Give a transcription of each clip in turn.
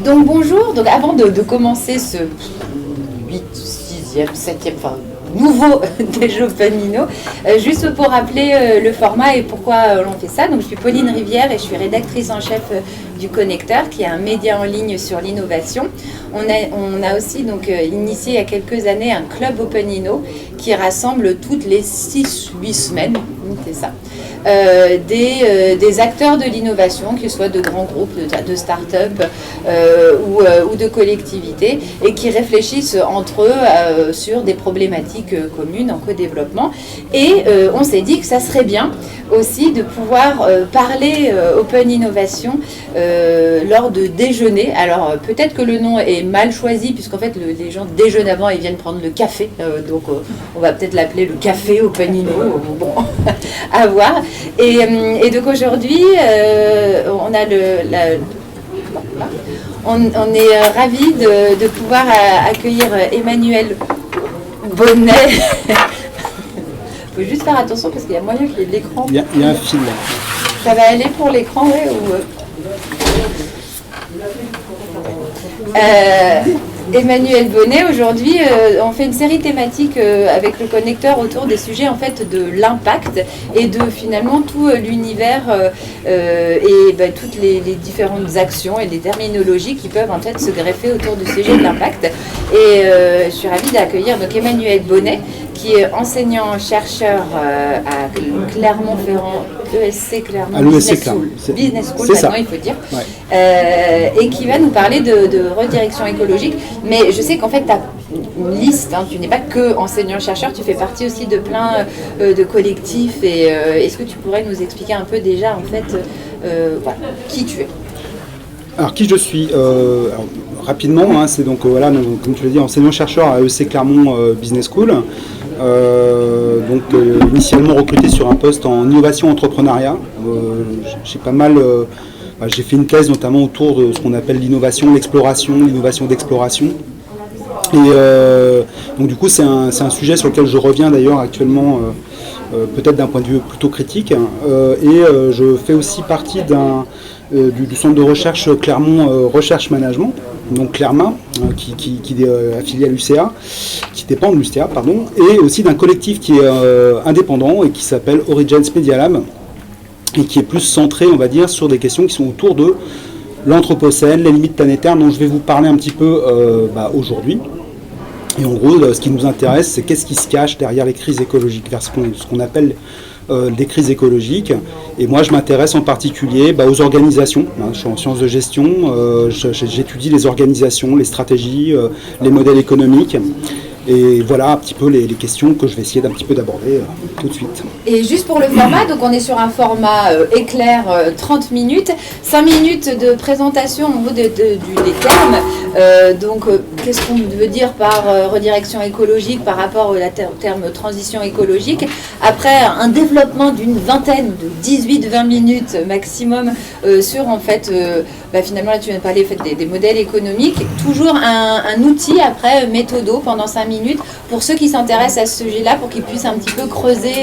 Donc bonjour, donc avant de commencer ce 8, 6e, 7e, enfin nouveau Déj Open Inno, juste pour rappeler le format et pourquoi l'on fait ça. Donc je suis Pauline Rivière et je suis rédactrice en chef du Connecteur, qui est un média en ligne sur l'innovation. On a aussi donc initié il y a quelques années un club Open Inno qui rassemble toutes les 6-8 semaines, c'est ça, des acteurs de l'innovation, qu'ils soient de grands groupes, de start-up ou de collectivités, et qui réfléchissent entre eux sur des problématiques communes en co-développement. Et on s'est dit que ça serait bien aussi de pouvoir parler Open Innovation lors de déjeuner. Alors peut-être que le nom est mal choisi, puisqu'en fait les gens déjeunent avant et viennent prendre le café, donc on va peut-être l'appeler le café Open Inno, bon, à voir. Et donc aujourd'hui, on a on est ravis de pouvoir accueillir Emmanuel Bonnet. Il faut juste faire attention parce qu'il y a moyen qu'il y ait de l'écran. Il y a un fil là. Ça va aller pour l'écran, ouais, ou... Emmanuel Bonnet, aujourd'hui, on fait une série thématique avec le Connecteur autour des sujets en fait de l'impact et de finalement tout l'univers et toutes les différentes actions et les terminologies qui peuvent en fait se greffer autour du sujet de l'impact. Et je suis ravie d'accueillir donc Emmanuel Bonnet, qui est enseignant-chercheur à Clermont-Ferrand, ESC Clermont, Business School maintenant il faut dire, ouais. Et qui va nous parler de redirection écologique. Mais je sais qu'en fait tu as une liste, hein, tu n'es pas que enseignant-chercheur, tu fais partie aussi de plein de collectifs. Et est-ce que tu pourrais nous expliquer un peu déjà en fait voilà, qui tu es? Alors qui je suis alors, rapidement, hein, c'est donc voilà, comme tu l'as dit, enseignant-chercheur à ESC Clermont Business School. Initialement recruté sur un poste en innovation entrepreneuriat. J'ai pas mal, j'ai fait une thèse notamment autour de ce qu'on appelle l'innovation, l'innovation d'exploration. Et donc du coup c'est un sujet sur lequel je reviens d'ailleurs actuellement, peut-être d'un point de vue plutôt critique. Je fais aussi partie du centre de recherche Clermont Recherche Management, donc Clerma, qui est affilié à l'UCA, qui dépend de l'UCA, pardon, et aussi d'un collectif qui est indépendant et qui s'appelle Origins Media Lab, et qui est plus centré, on va dire, sur des questions qui sont autour de l'anthropocène, les limites planétaires, dont je vais vous parler un petit peu aujourd'hui. Et en gros, ce qui nous intéresse, c'est qu'est-ce qui se cache derrière les crises écologiques, vers ce qu'on appelle des crises écologiques. Et moi, je m'intéresse en particulier aux organisations. Je suis en sciences de gestion, j'étudie les organisations, les stratégies, les modèles économiques. Et voilà un petit peu les questions que je vais essayer d'un petit peu d'aborder tout de suite. Et juste pour le format, donc on est sur un format éclair 30 minutes, 5 minutes de présentation au niveau des termes. Qu'est-ce qu'on veut dire par redirection écologique par rapport au terme transition écologique. Après, un développement d'une vingtaine, de 18-20 minutes maximum sur en fait, finalement là tu viens de parler des modèles économiques. Toujours un outil après méthodo pendant 5 minutes pour ceux qui s'intéressent à ce sujet-là, pour qu'ils puissent un petit peu creuser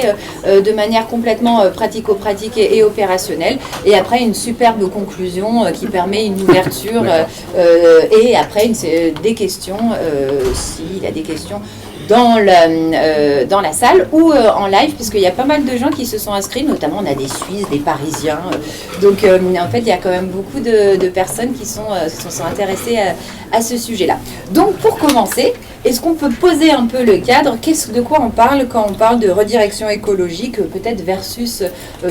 de manière complètement pratico-pratique et opérationnelle. Et après, une superbe conclusion qui permet une ouverture et après des questions, s'il y a des questions dans la salle ou en live, puisqu'il y a pas mal de gens qui se sont inscrits, notamment on a des Suisses, des Parisiens. Donc en fait, il y a quand même beaucoup de personnes qui sont intéressées à ce sujet-là. Donc pour commencer, est-ce qu'on peut poser un peu le cadre? De quoi on parle quand on parle de redirection écologique, peut-être versus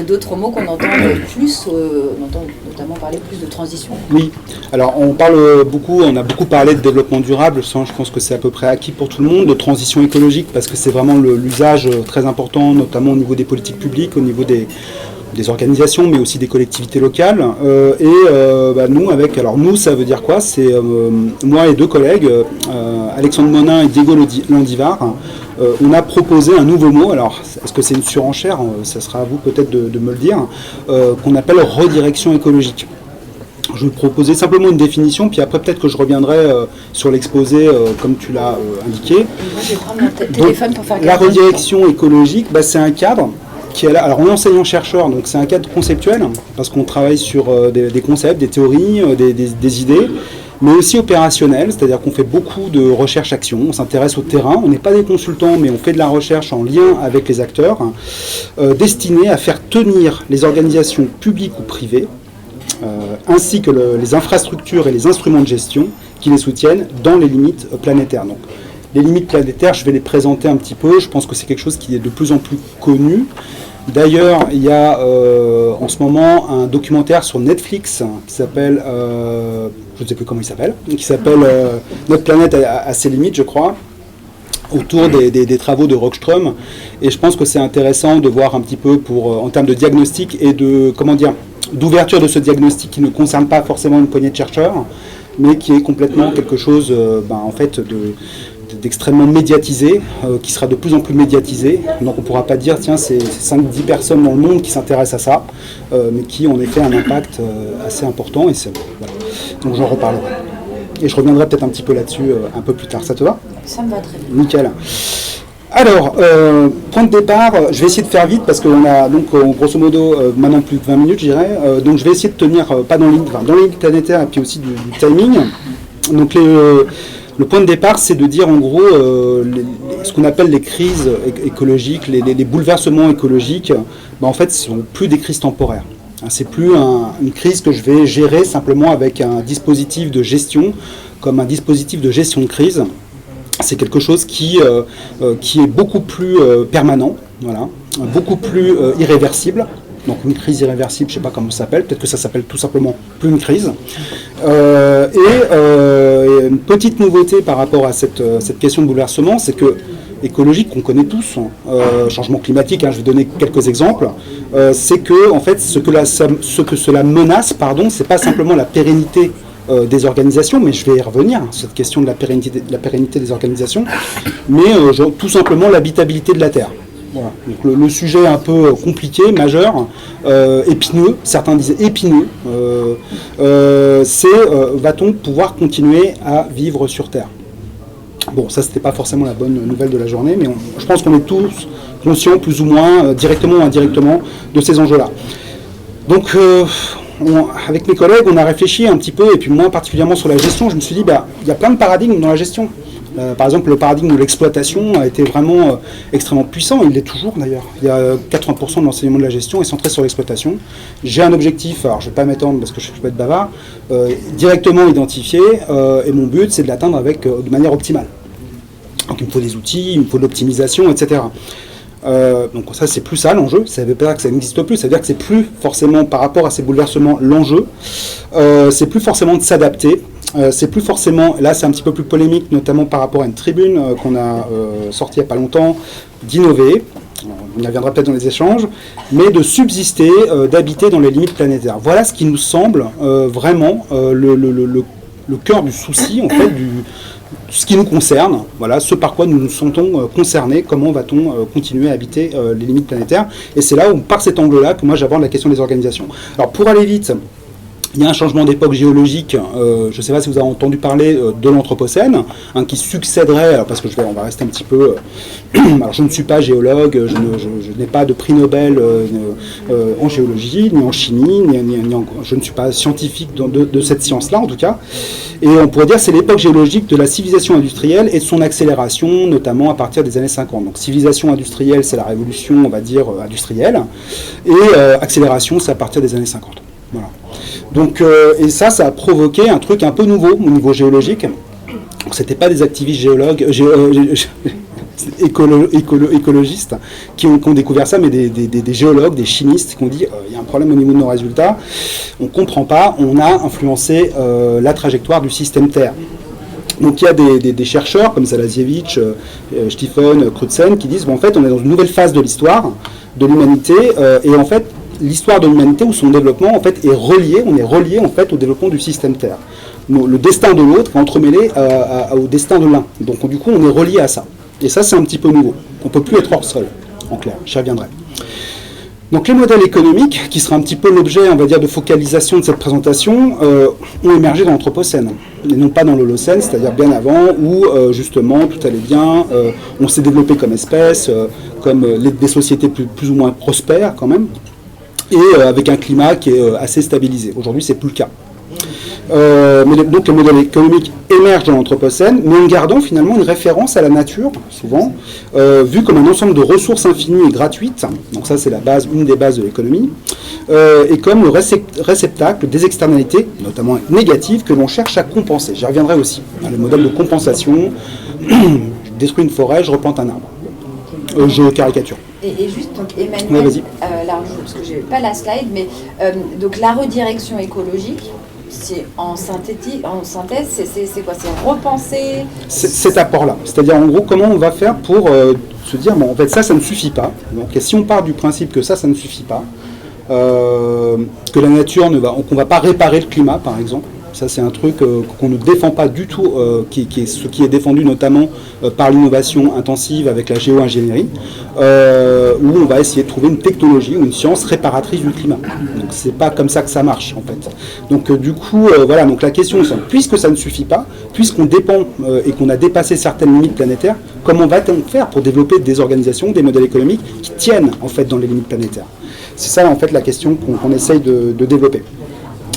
d'autres mots qu'on entend plus, on entend notamment parler plus de transition? Oui, alors on a beaucoup parlé de développement durable, je pense que c'est à peu près acquis pour tout le monde, de transition écologique, parce que c'est vraiment l'usage très important, notamment au niveau des politiques publiques, au niveau des organisations, mais aussi des collectivités locales. Nous, ça veut dire quoi? C'est moi et deux collègues, Alexandre Monin et Diego Landivar, on a proposé un nouveau mot. Alors, est-ce que c'est une surenchère? Ça sera à vous peut-être de me le dire, qu'on appelle redirection écologique. Je vais proposer simplement une définition, puis après peut-être que je reviendrai sur l'exposé comme tu l'as indiqué. Moi, je vais prendre mon téléphone pour faire la redirection écologique, c'est un cadre qui est là. Alors on est enseignant-chercheur, donc c'est un cadre conceptuel, parce qu'on travaille sur des concepts, des théories, des idées, mais aussi opérationnel, c'est-à-dire qu'on fait beaucoup de recherche-action, on s'intéresse au terrain, on n'est pas des consultants, mais on fait de la recherche en lien avec les acteurs, destinée à faire tenir les organisations publiques ou privées, ainsi que les infrastructures et les instruments de gestion qui les soutiennent dans les limites planétaires. Donc, les limites planétaires, je vais les présenter un petit peu. Je pense que c'est quelque chose qui est de plus en plus connu. D'ailleurs, il y a en ce moment un documentaire sur Netflix qui s'appelle, je ne sais plus comment il s'appelle, qui s'appelle Notre planète à ses limites, je crois, autour des travaux de Rockström. Et je pense que c'est intéressant de voir un petit peu en termes de diagnostic et de, d'ouverture de ce diagnostic qui ne concerne pas forcément une poignée de chercheurs, mais qui est complètement quelque chose en fait d'extrêmement médiatisé, qui sera de plus en plus médiatisé. Donc on ne pourra pas dire, tiens, c'est 5-10 personnes dans le monde qui s'intéressent à ça, mais qui ont en effet un impact assez important. Et voilà. Donc j'en reparlerai. Et je reviendrai peut-être un petit peu là-dessus un peu plus tard. Ça te va ? Ça me va très bien. Nickel. Alors, point de départ, je vais essayer de faire vite parce qu'on a donc grosso modo maintenant plus de 20 minutes, je dirais. Donc je vais essayer de tenir pas dans les limites planétaires et puis aussi du timing. Donc le point de départ, c'est de dire en gros ce qu'on appelle les crises écologiques, les bouleversements écologiques, en fait, ce ne sont plus des crises temporaires. C'est plus une crise que je vais gérer simplement avec un dispositif de gestion, comme un dispositif de gestion de crise. C'est quelque chose qui est beaucoup plus permanent, voilà, beaucoup plus irréversible. Donc une crise irréversible, je ne sais pas comment ça s'appelle, peut-être que ça s'appelle tout simplement plus une crise. Une petite nouveauté par rapport à cette question de bouleversement, c'est que écologique qu'on connaît tous, changement climatique, je vais donner quelques exemples, c'est que en fait ce que cela menace, c'est pas simplement la pérennité des organisations, mais je vais y revenir, cette question de la pérennité des organisations, mais tout simplement l'habitabilité de la Terre. Voilà. Donc le sujet un peu compliqué, majeur, épineux, certains disaient épineux, c'est va-t-on pouvoir continuer à vivre sur Terre ? Bon, ça c'était pas forcément la bonne nouvelle de la journée, mais je pense qu'on est tous conscients, plus ou moins, directement ou indirectement, de ces enjeux-là. Donc avec mes collègues, on a réfléchi un petit peu, et puis moi particulièrement sur la gestion, je me suis dit, il y a plein de paradigmes dans la gestion. Par exemple, le paradigme de l'exploitation a été vraiment extrêmement puissant, il l'est toujours d'ailleurs. Il y a 80% de l'enseignement de la gestion est centré sur l'exploitation. J'ai un objectif, alors je ne vais pas m'étendre parce que je peux être bavard, directement identifié, et mon but c'est de l'atteindre de manière optimale. Donc il me faut des outils, il me faut de l'optimisation, etc. Donc ça c'est plus ça l'enjeu, ça ne veut pas dire que ça n'existe plus, ça veut dire que c'est plus forcément par rapport à ces bouleversements l'enjeu, c'est plus forcément de s'adapter, c'est plus forcément, là c'est un petit peu plus polémique, notamment par rapport à une tribune qu'on a sortie il n'y a pas longtemps, d'innover, on y reviendra peut-être dans les échanges, mais de subsister, d'habiter dans les limites planétaires. Voilà ce qui nous semble vraiment le cœur du souci, en fait, ce qui nous concerne, voilà, ce par quoi nous nous sentons concernés, comment va-t-on continuer à habiter les limites planétaires. Et c'est là où, par cet angle-là, que moi j'aborde la question des organisations. Alors pour aller vite, il y a un changement d'époque géologique, je ne sais pas si vous avez entendu parler de l'Anthropocène, qui succéderait, parce que on va rester un petit peu... alors je ne suis pas géologue, je n'ai pas de prix Nobel en géologie, ni en chimie, je ne suis pas scientifique de cette science-là en tout cas. Et on pourrait dire que c'est l'époque géologique de la civilisation industrielle et de son accélération, notamment à partir des années 50. Donc civilisation industrielle, c'est la révolution, on va dire, industrielle, et accélération, c'est à partir des années 50. Voilà. Donc, et ça a provoqué un truc un peu nouveau au niveau géologique. C'était pas des activistes géologues, écologistes qui ont découvert ça, mais des géologues, des chimistes qui ont dit il y a un problème au niveau de nos résultats, on ne comprend pas, on a influencé la trajectoire du système Terre. Donc il y a des chercheurs comme Zalazievich, Stephen, Crutzen qui disent en fait on est dans une nouvelle phase de l'histoire de l'humanité et en fait l'histoire de l'humanité ou son développement en fait est relié, on est relié en fait au développement du système Terre. Le destin de l'autre est entremêlé au destin de l'un. Donc du coup on est relié à ça. Et ça c'est un petit peu nouveau. On ne peut plus être hors sol, en clair, j'y reviendrai. Donc les modèles économiques, qui sera un petit peu l'objet, on va dire, de focalisation de cette présentation, ont émergé dans l'Anthropocène, et non pas dans l'Holocène, c'est-à-dire bien avant, où justement tout allait bien, on s'est développé comme espèce, comme des sociétés plus ou moins prospères quand même, et avec un climat qui est assez stabilisé. Aujourd'hui, c'est plus le cas. Donc les modèles économiques émergent dans l'Anthropocène, mais en gardant finalement une référence à la nature, souvent, vu comme un ensemble de ressources infinies et gratuites, donc ça c'est une des bases de l'économie, et comme le réceptacle des externalités, notamment négatives, que l'on cherche à compenser. J'y reviendrai aussi. Le modèle de compensation, je détruis une forêt, je replante un arbre. Je caricature. Et juste, donc Emmanuel, ouais, parce que je n'ai pas la slide, mais donc la redirection écologique, c'est en synthèse, c'est quoi? C'est repenser cet apport-là. C'est-à-dire, en gros, comment on va faire pour se dire, bon, en fait, ça ne suffit pas. Donc, si on part du principe que ça ne suffit pas, que la nature qu'on ne va pas réparer le climat, par exemple. Ça, c'est un truc qu'on ne défend pas du tout, ce qui est défendu notamment par l'innovation intensive avec la géo-ingénierie, où on va essayer de trouver une technologie ou une science réparatrice du climat. Donc, c'est pas comme ça que ça marche, en fait. Donc, du coup, voilà. Donc, la question, c'est puisque ça ne suffit pas, puisqu'on dépend et qu'on a dépassé certaines limites planétaires, comment va-t-on faire pour développer des organisations, des modèles économiques qui tiennent, en fait, dans les limites planétaires? C'est ça, en fait, la question qu'on essaye de développer.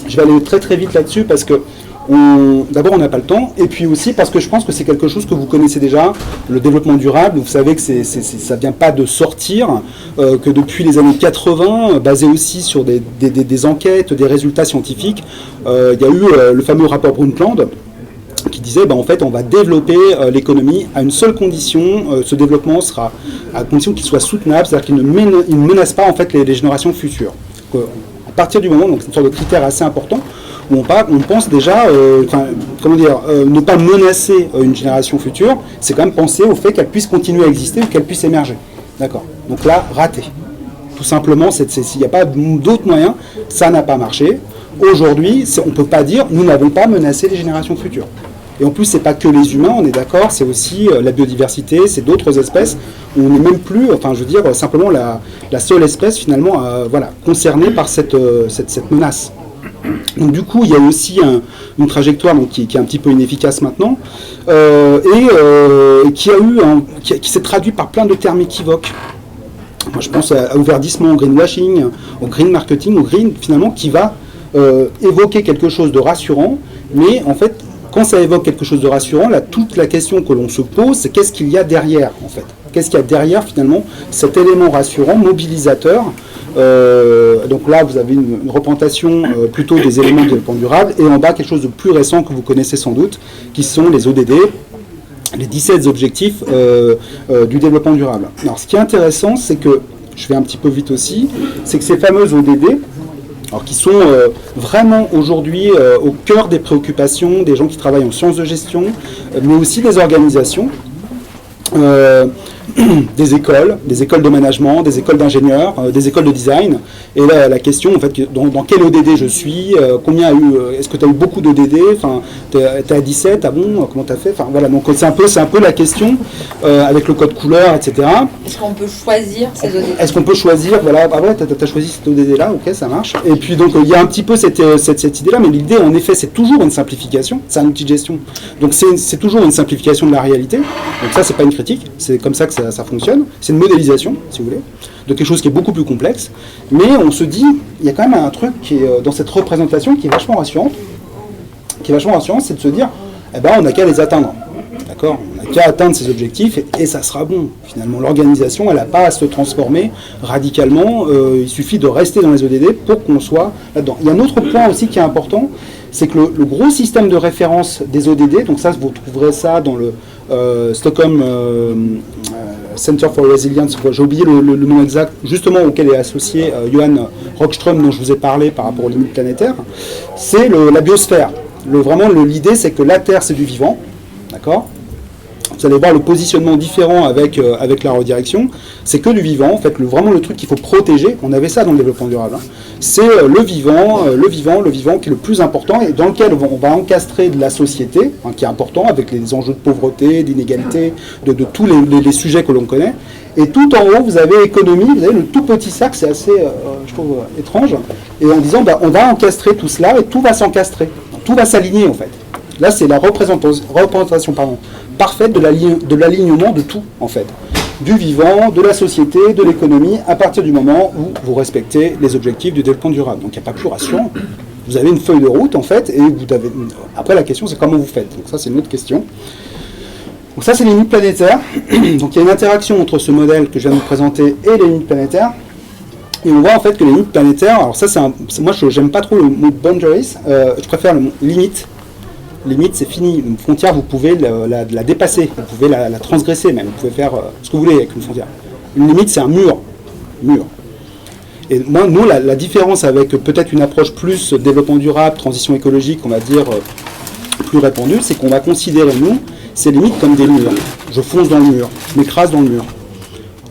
Je vais aller très très vite là-dessus parce que d'abord on n'a pas le temps, et puis aussi parce que je pense que c'est quelque chose que vous connaissez déjà, le développement durable. Vous savez que ça ne vient pas de sortir, que depuis les années 80, basé aussi sur des enquêtes, des résultats scientifiques, il y a eu le fameux rapport Brundtland qui disait en fait on va développer l'économie à une seule condition, ce développement sera à condition qu'il soit soutenable, c'est-à-dire qu'il ne menace pas en fait les générations futures. À partir du moment, donc c'est une sorte de critère assez important, où on pense déjà, ne pas menacer une génération future, c'est quand même penser au fait qu'elle puisse continuer à exister ou qu'elle puisse émerger. D'accord. Donc là, raté. Tout simplement, s'il n'y a pas d'autres moyens, ça n'a pas marché. Aujourd'hui, on ne peut pas dire, nous n'avons pas menacé les générations futures. Et en plus, c'est pas que les humains, on est d'accord, c'est aussi la biodiversité, c'est d'autres espèces. On n'est même plus, simplement la seule espèce finalement concernée par cette menace. Donc du coup, il y a aussi une trajectoire qui est un petit peu inefficace maintenant, et qui s'est traduite par plein de termes équivoques. Moi, je pense au verdissement, au greenwashing, au green marketing, au green finalement qui va évoquer quelque chose de rassurant, mais en fait, quand ça évoque quelque chose de rassurant, toute la question que l'on se pose, c'est qu'est-ce qu'il y a derrière, en fait. Qu'est-ce qu'il y a derrière, finalement, cet élément rassurant, mobilisateur. Donc là, vous avez une représentation plutôt des éléments de développement durable, et en bas, quelque chose de plus récent que vous connaissez sans doute, qui sont les ODD, les 17 objectifs du développement durable. Alors, ce qui est intéressant, c'est que, je vais un petit peu vite aussi, c'est que ces fameuses ODD, alors qui sont vraiment aujourd'hui au cœur des préoccupations des gens qui travaillent en sciences de gestion, mais aussi des organisations, des écoles de management, des écoles d'ingénieurs, des écoles de design. Et là, la question, en fait, dans quel ODD je suis, est-ce que tu as eu beaucoup d'ODD, enfin, tu es à 17, ah bon, comment tu as fait, enfin, voilà, donc c'est un peu la question, avec le code couleur, etc. Est-ce qu'on peut choisir ces ODD? Est-ce qu'on peut choisir, voilà, ah ouais, tu as choisi cet ODD-là, ok, ça marche. Et puis, donc, il y a un petit peu cette idée-là, mais l'idée, en effet, c'est toujours une simplification, c'est un outil de gestion. Donc, c'est toujours une simplification de la réalité. Donc ça, c'est pas une critique, c'est comme ça que ça fonctionne. C'est une modélisation, si vous voulez, de quelque chose qui est beaucoup plus complexe. Mais on se dit, il y a quand même un truc qui est dans cette représentation qui est vachement rassurante. C'est de se dire, on n'a qu'à les atteindre. D'accord ? On n'a qu'à atteindre ces objectifs et ça sera bon. Finalement, l'organisation, elle n'a pas à se transformer radicalement. Il suffit de rester dans les ODD pour qu'on soit là-dedans. Il y a un autre point aussi qui est important, c'est que le gros système de référence des ODD, donc ça, vous trouverez ça dans le Stockholm Center for Resilience, j'ai oublié le nom exact, justement auquel est associé Johan Rockström, dont je vous ai parlé par rapport aux limites planétaires, c'est la biosphère. Vraiment, l'idée, c'est que la Terre, c'est du vivant, d'accord ? Vous allez voir le positionnement différent avec la redirection, c'est que du vivant, en fait, vraiment le truc qu'il faut protéger, on avait ça dans le développement durable, c'est le vivant qui est le plus important et dans lequel on va encastrer de la société, qui est important avec les enjeux de pauvreté, d'inégalité, de tous les sujets que l'on connaît, Et tout en haut, vous avez économie, vous avez le tout petit cercle, c'est assez, je trouve, étrange, et en disant, on va encastrer tout cela, et tout va s'encastrer, tout va s'aligner en fait. Là, c'est la représentation parfaite de l'alignement de tout, en fait. Du vivant, de la société, de l'économie, à partir du moment où vous respectez les objectifs du développement durable. Donc, il n'y a pas plus rassurant. Vous avez une feuille de route, en fait, et vous avez... Après, la question, c'est comment vous faites. Donc, ça, c'est une autre question. Donc, ça, c'est les limites planétaires. Donc, il y a une interaction entre ce modèle que je viens de vous présenter et les limites planétaires. Et on voit, en fait, que les limites planétaires... Alors, ça, moi, je n'aime pas trop le mot boundaries. Je préfère le mot limite. Limite, c'est fini. Une frontière, vous pouvez la dépasser, vous pouvez la transgresser même, vous pouvez faire ce que vous voulez avec une frontière. Une limite, c'est un mur. Et moi, nous, la différence avec peut-être une approche plus développement durable, transition écologique, on va dire, plus répandue, c'est qu'on va considérer, nous, ces limites comme des murs. Je fonce dans le mur, je m'écrase dans le mur.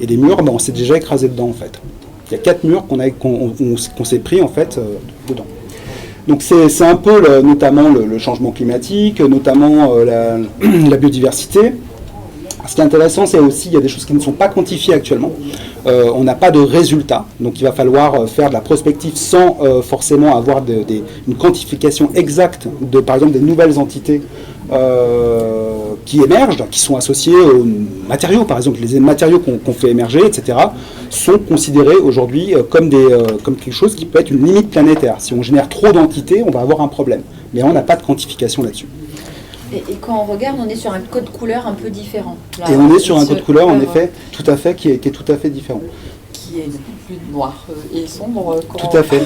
Et les murs, on s'est déjà écrasé dedans, en fait. Il y a 4 murs qu'on s'est pris, en fait, dedans. Donc c'est un peu notamment le changement climatique, notamment la biodiversité. Ce qui est intéressant, c'est aussi qu'il y a des choses qui ne sont pas quantifiées actuellement. On n'a pas de résultats, donc il va falloir faire de la prospective sans forcément avoir une quantification exacte de, par exemple, des nouvelles entités qui émergent, qui sont associées aux matériaux, par exemple. Les matériaux qu'on fait émerger, etc., sont considérés aujourd'hui comme quelque chose qui peut être une limite planétaire. Si on génère trop d'entités, on va avoir un problème. Mais on n'a pas de quantification là-dessus. Et quand on regarde, on est sur un code couleur un peu différent. Là, et on est sur un code couleur, en effet, tout à fait, qui est tout à fait différent. Qui est plus noir et sombre. Tout à fait.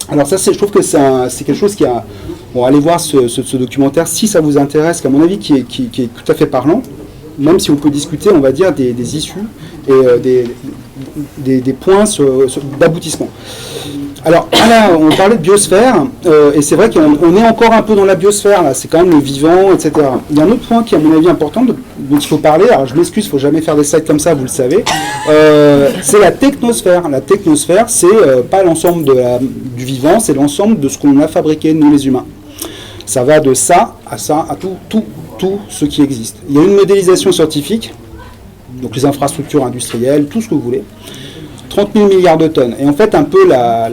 Alors ça, je trouve que c'est quelque chose qui a... Bon, allez voir ce documentaire si ça vous intéresse, qu'à mon avis, qui est tout à fait parlant, même si on peut discuter, on va dire, des issues et des points d'aboutissement. Alors, là, on parlait de biosphère, et c'est vrai qu'on est encore un peu dans la biosphère, là, c'est quand même le vivant, etc. Il y a un autre point qui est à mon avis important, dont il faut parler, alors je m'excuse, il ne faut jamais faire des slides comme ça, vous le savez, c'est la technosphère. La technosphère, c'est pas l'ensemble du vivant, c'est l'ensemble de ce qu'on a fabriqué, nous les humains. Ça va de ça, à tout ce qui existe. Il y a une modélisation scientifique, donc les infrastructures industrielles, tout ce que vous voulez, 30 000 milliards de tonnes. Et en fait, un peu la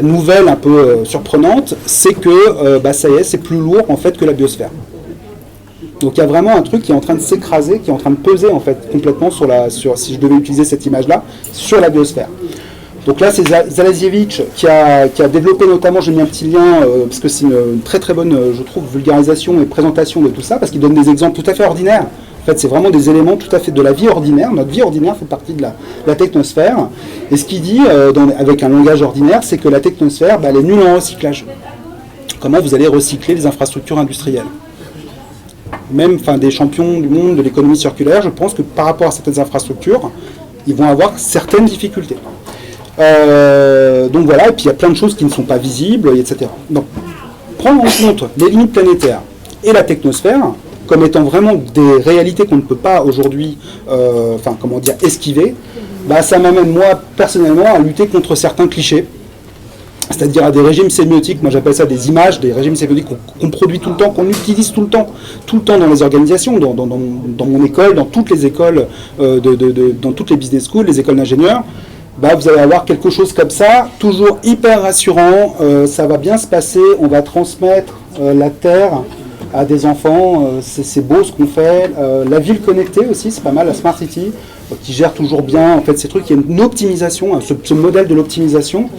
nouvelle un peu surprenante, c'est que ça y est, c'est plus lourd en fait que la biosphère. Donc il y a vraiment un truc qui est en train de s'écraser, qui est en train de peser en fait complètement si je devais utiliser cette image-là, sur la biosphère. Donc là, c'est Zalasiewicz qui a développé notamment, j'ai mis un petit lien, parce que c'est une très très bonne, je trouve, vulgarisation et présentation de tout ça, parce qu'il donne des exemples tout à fait ordinaires. En fait, c'est vraiment des éléments tout à fait de la vie ordinaire. Notre vie ordinaire fait partie de la technosphère. Et ce qu'il dit, avec un langage ordinaire, c'est que la technosphère, elle est nulle en recyclage. Comment vous allez recycler les infrastructures industrielles ? Même des champions du monde de l'économie circulaire, je pense que par rapport à certaines infrastructures, ils vont avoir certaines difficultés. Donc voilà, et puis il y a plein de choses qui ne sont pas visibles, etc. Donc, prendre en compte les limites planétaires et la technosphère comme étant vraiment des réalités qu'on ne peut pas aujourd'hui esquiver, ça m'amène moi personnellement à lutter contre certains clichés, c'est-à-dire à des régimes sémiotiques, moi j'appelle ça des images, des régimes sémiotiques qu'on produit tout le temps, qu'on utilise tout le temps dans les organisations, dans mon école, dans toutes les écoles, dans toutes les business schools, les écoles d'ingénieurs. Vous allez avoir quelque chose comme ça, toujours hyper rassurant, ça va bien se passer, on va transmettre la terre à des enfants, c'est beau ce qu'on fait. La ville connectée aussi, c'est pas mal, la Smart City, qui gère toujours bien en fait ces trucs, il y a une optimisation, ce modèle de l'optimisation.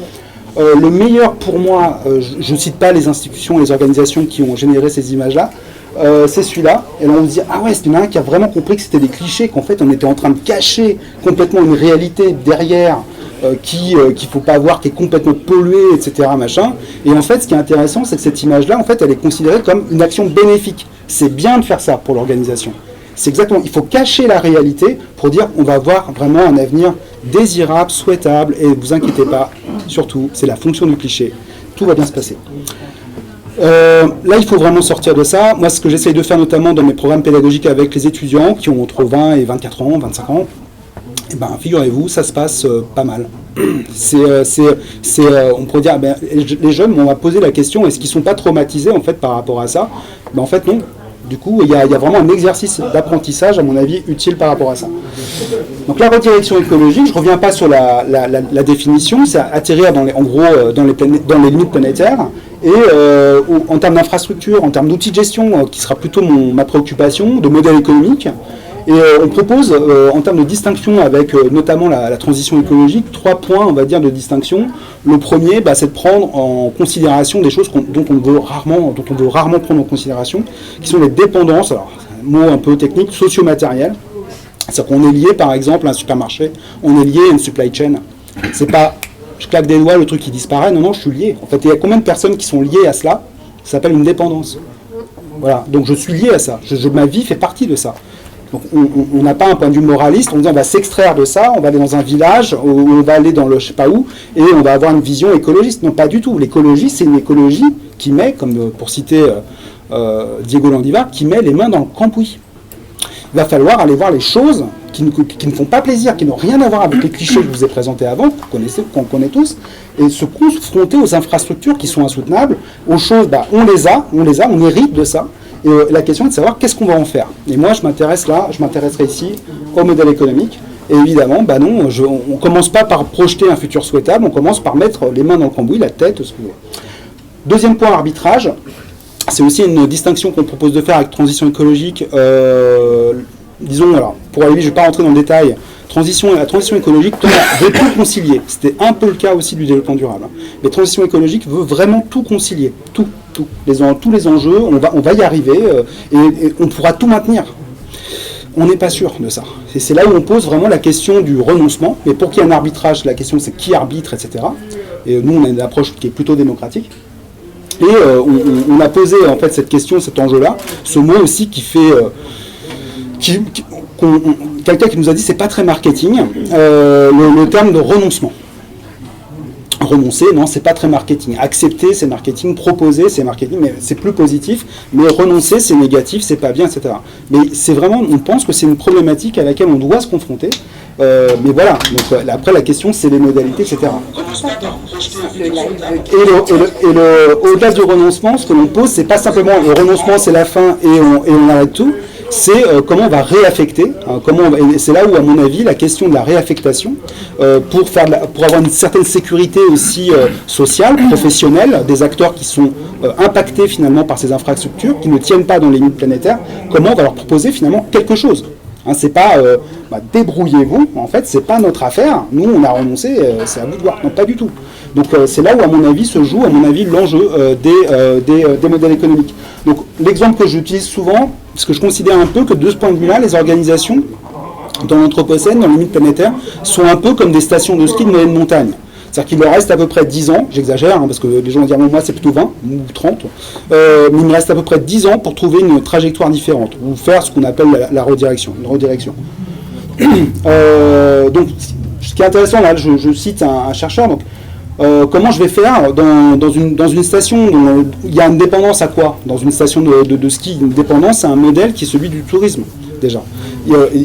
Le meilleur pour moi, je ne cite pas les institutions, les organisations qui ont généré ces images-là, c'est celui-là. Et là on se dit, ah ouais, c'est un qui a vraiment compris que c'était des clichés, qu'en fait on était en train de cacher complètement une réalité derrière qu'il ne faut pas voir, qui est complètement polluée, etc. Machin. Et en fait, ce qui est intéressant, c'est que cette image-là, en fait, elle est considérée comme une action bénéfique. C'est bien de faire ça pour l'organisation. C'est exactement, il faut cacher la réalité pour dire on va avoir vraiment un avenir désirable, souhaitable, et ne vous inquiétez pas, surtout, c'est la fonction du cliché. Tout va bien se passer. Là, il faut vraiment sortir de ça. Moi, ce que j'essaye de faire notamment dans mes programmes pédagogiques avec les étudiants qui ont entre 20 et 24 ans, 25 ans, figurez-vous, ça se passe pas mal. On pourrait dire, les jeunes m'ont posé la question, est-ce qu'ils ne sont pas traumatisés en fait, par rapport à ça ? En fait, non. Du coup, il y a vraiment un exercice d'apprentissage, à mon avis, utile par rapport à ça. Donc la redirection écologique, je ne reviens pas sur la définition, c'est atterrir dans les limites planétaires, et en termes d'infrastructure, en termes d'outils de gestion, qui sera plutôt ma préoccupation, de modèle économique. Et on propose, en termes de distinction avec notamment la transition écologique, 3 points, on va dire, de distinction. Le premier, c'est de prendre en considération des choses dont on veut rarement prendre en considération, qui sont les dépendances, alors c'est un mot un peu technique, socio-matérielles. C'est-à-dire qu'on est lié, par exemple, à un supermarché, on est lié à une supply chain. C'est pas, je claque des doigts, le truc qui disparaît, non, je suis lié. En fait, il y a combien de personnes qui sont liées à cela? Ça s'appelle une dépendance. Voilà, donc je suis lié à ça. Ma vie fait partie de ça. Donc on n'a pas un point de vue moraliste, on dit on va s'extraire de ça, on va aller dans un village, ou on va aller dans le je sais pas où, et on va avoir une vision écologiste. Non, pas du tout. L'écologie, c'est une écologie qui met, comme pour citer Diego Landivar, qui met les mains dans le cambouis. Il va falloir aller voir les choses qui ne font pas plaisir, qui n'ont rien à voir avec les clichés que je vous ai présentés avant, qu'on connaît tous, et se confronter aux infrastructures qui sont insoutenables, aux choses, on les a, on hérite de ça. Et la question est de savoir qu'est-ce qu'on va en faire. Et moi, je m'intéresserai ici au modèle économique. Et évidemment, non, on ne commence pas par projeter un futur souhaitable, on commence par mettre les mains dans le cambouis, la tête, ce que vous voulez. Deuxième point, arbitrage. C'est aussi une distinction qu'on propose de faire avec transition écologique. Disons, alors, pour aller vite, je ne vais pas rentrer dans le détail. La transition écologique veut tout concilier. C'était un peu le cas aussi du développement durable. Mais transition écologique veut vraiment tout concilier. Tous les enjeux, on va y arriver et on pourra tout maintenir. On n'est pas sûr de ça. Et c'est là où on pose vraiment la question du renoncement. Mais pour qu'il y ait un arbitrage, la question c'est qui arbitre, etc. Et nous, on a une approche qui est plutôt démocratique. Et on a posé en fait cette question, cet enjeu-là, ce mot aussi qui fait... quelqu'un qui nous a dit c'est pas très marketing, le terme de renoncement. Renoncer, non, c'est pas très marketing. Accepter, c'est marketing. Proposer, c'est marketing, mais c'est plus positif. Mais renoncer, c'est négatif, c'est pas bien, etc. Mais c'est vraiment, on pense que c'est une problématique à laquelle on doit se confronter. Mais voilà, donc après la question, c'est les modalités, etc. Et au-delà du renoncement, ce que l'on pose, c'est pas simplement le renoncement, c'est la fin et on arrête tout. C'est comment on va réaffecter, et c'est là où, à mon avis, la question de la réaffectation, pour avoir une certaine sécurité aussi sociale, professionnelle, des acteurs qui sont impactés finalement par ces infrastructures, qui ne tiennent pas dans les limites planétaires, comment on va leur proposer finalement quelque chose. C'est pas débrouillez-vous, en fait, c'est pas notre affaire, nous on a renoncé, c'est à vous de voir. Non, pas du tout. Donc c'est là où, à mon avis, se joue, l'enjeu des modèles économiques. Donc l'exemple que j'utilise souvent, parce que je considère un peu que de ce point de vue-là, les organisations dans l'Anthropocène, dans les limites planétaires, sont un peu comme des stations de ski de moyenne montagne. C'est-à-dire qu'il leur reste à peu près 10 ans, j'exagère, parce que les gens vont dire moi c'est plutôt 20 ou 30, mais il me reste à peu près 10 ans pour trouver une trajectoire différente, ou faire ce qu'on appelle une redirection. Donc ce qui est intéressant, là je cite un chercheur, donc, comment je vais faire dans une station dont il y a une dépendance à quoi? Dans une station de ski, une dépendance à un modèle qui est celui du tourisme, déjà.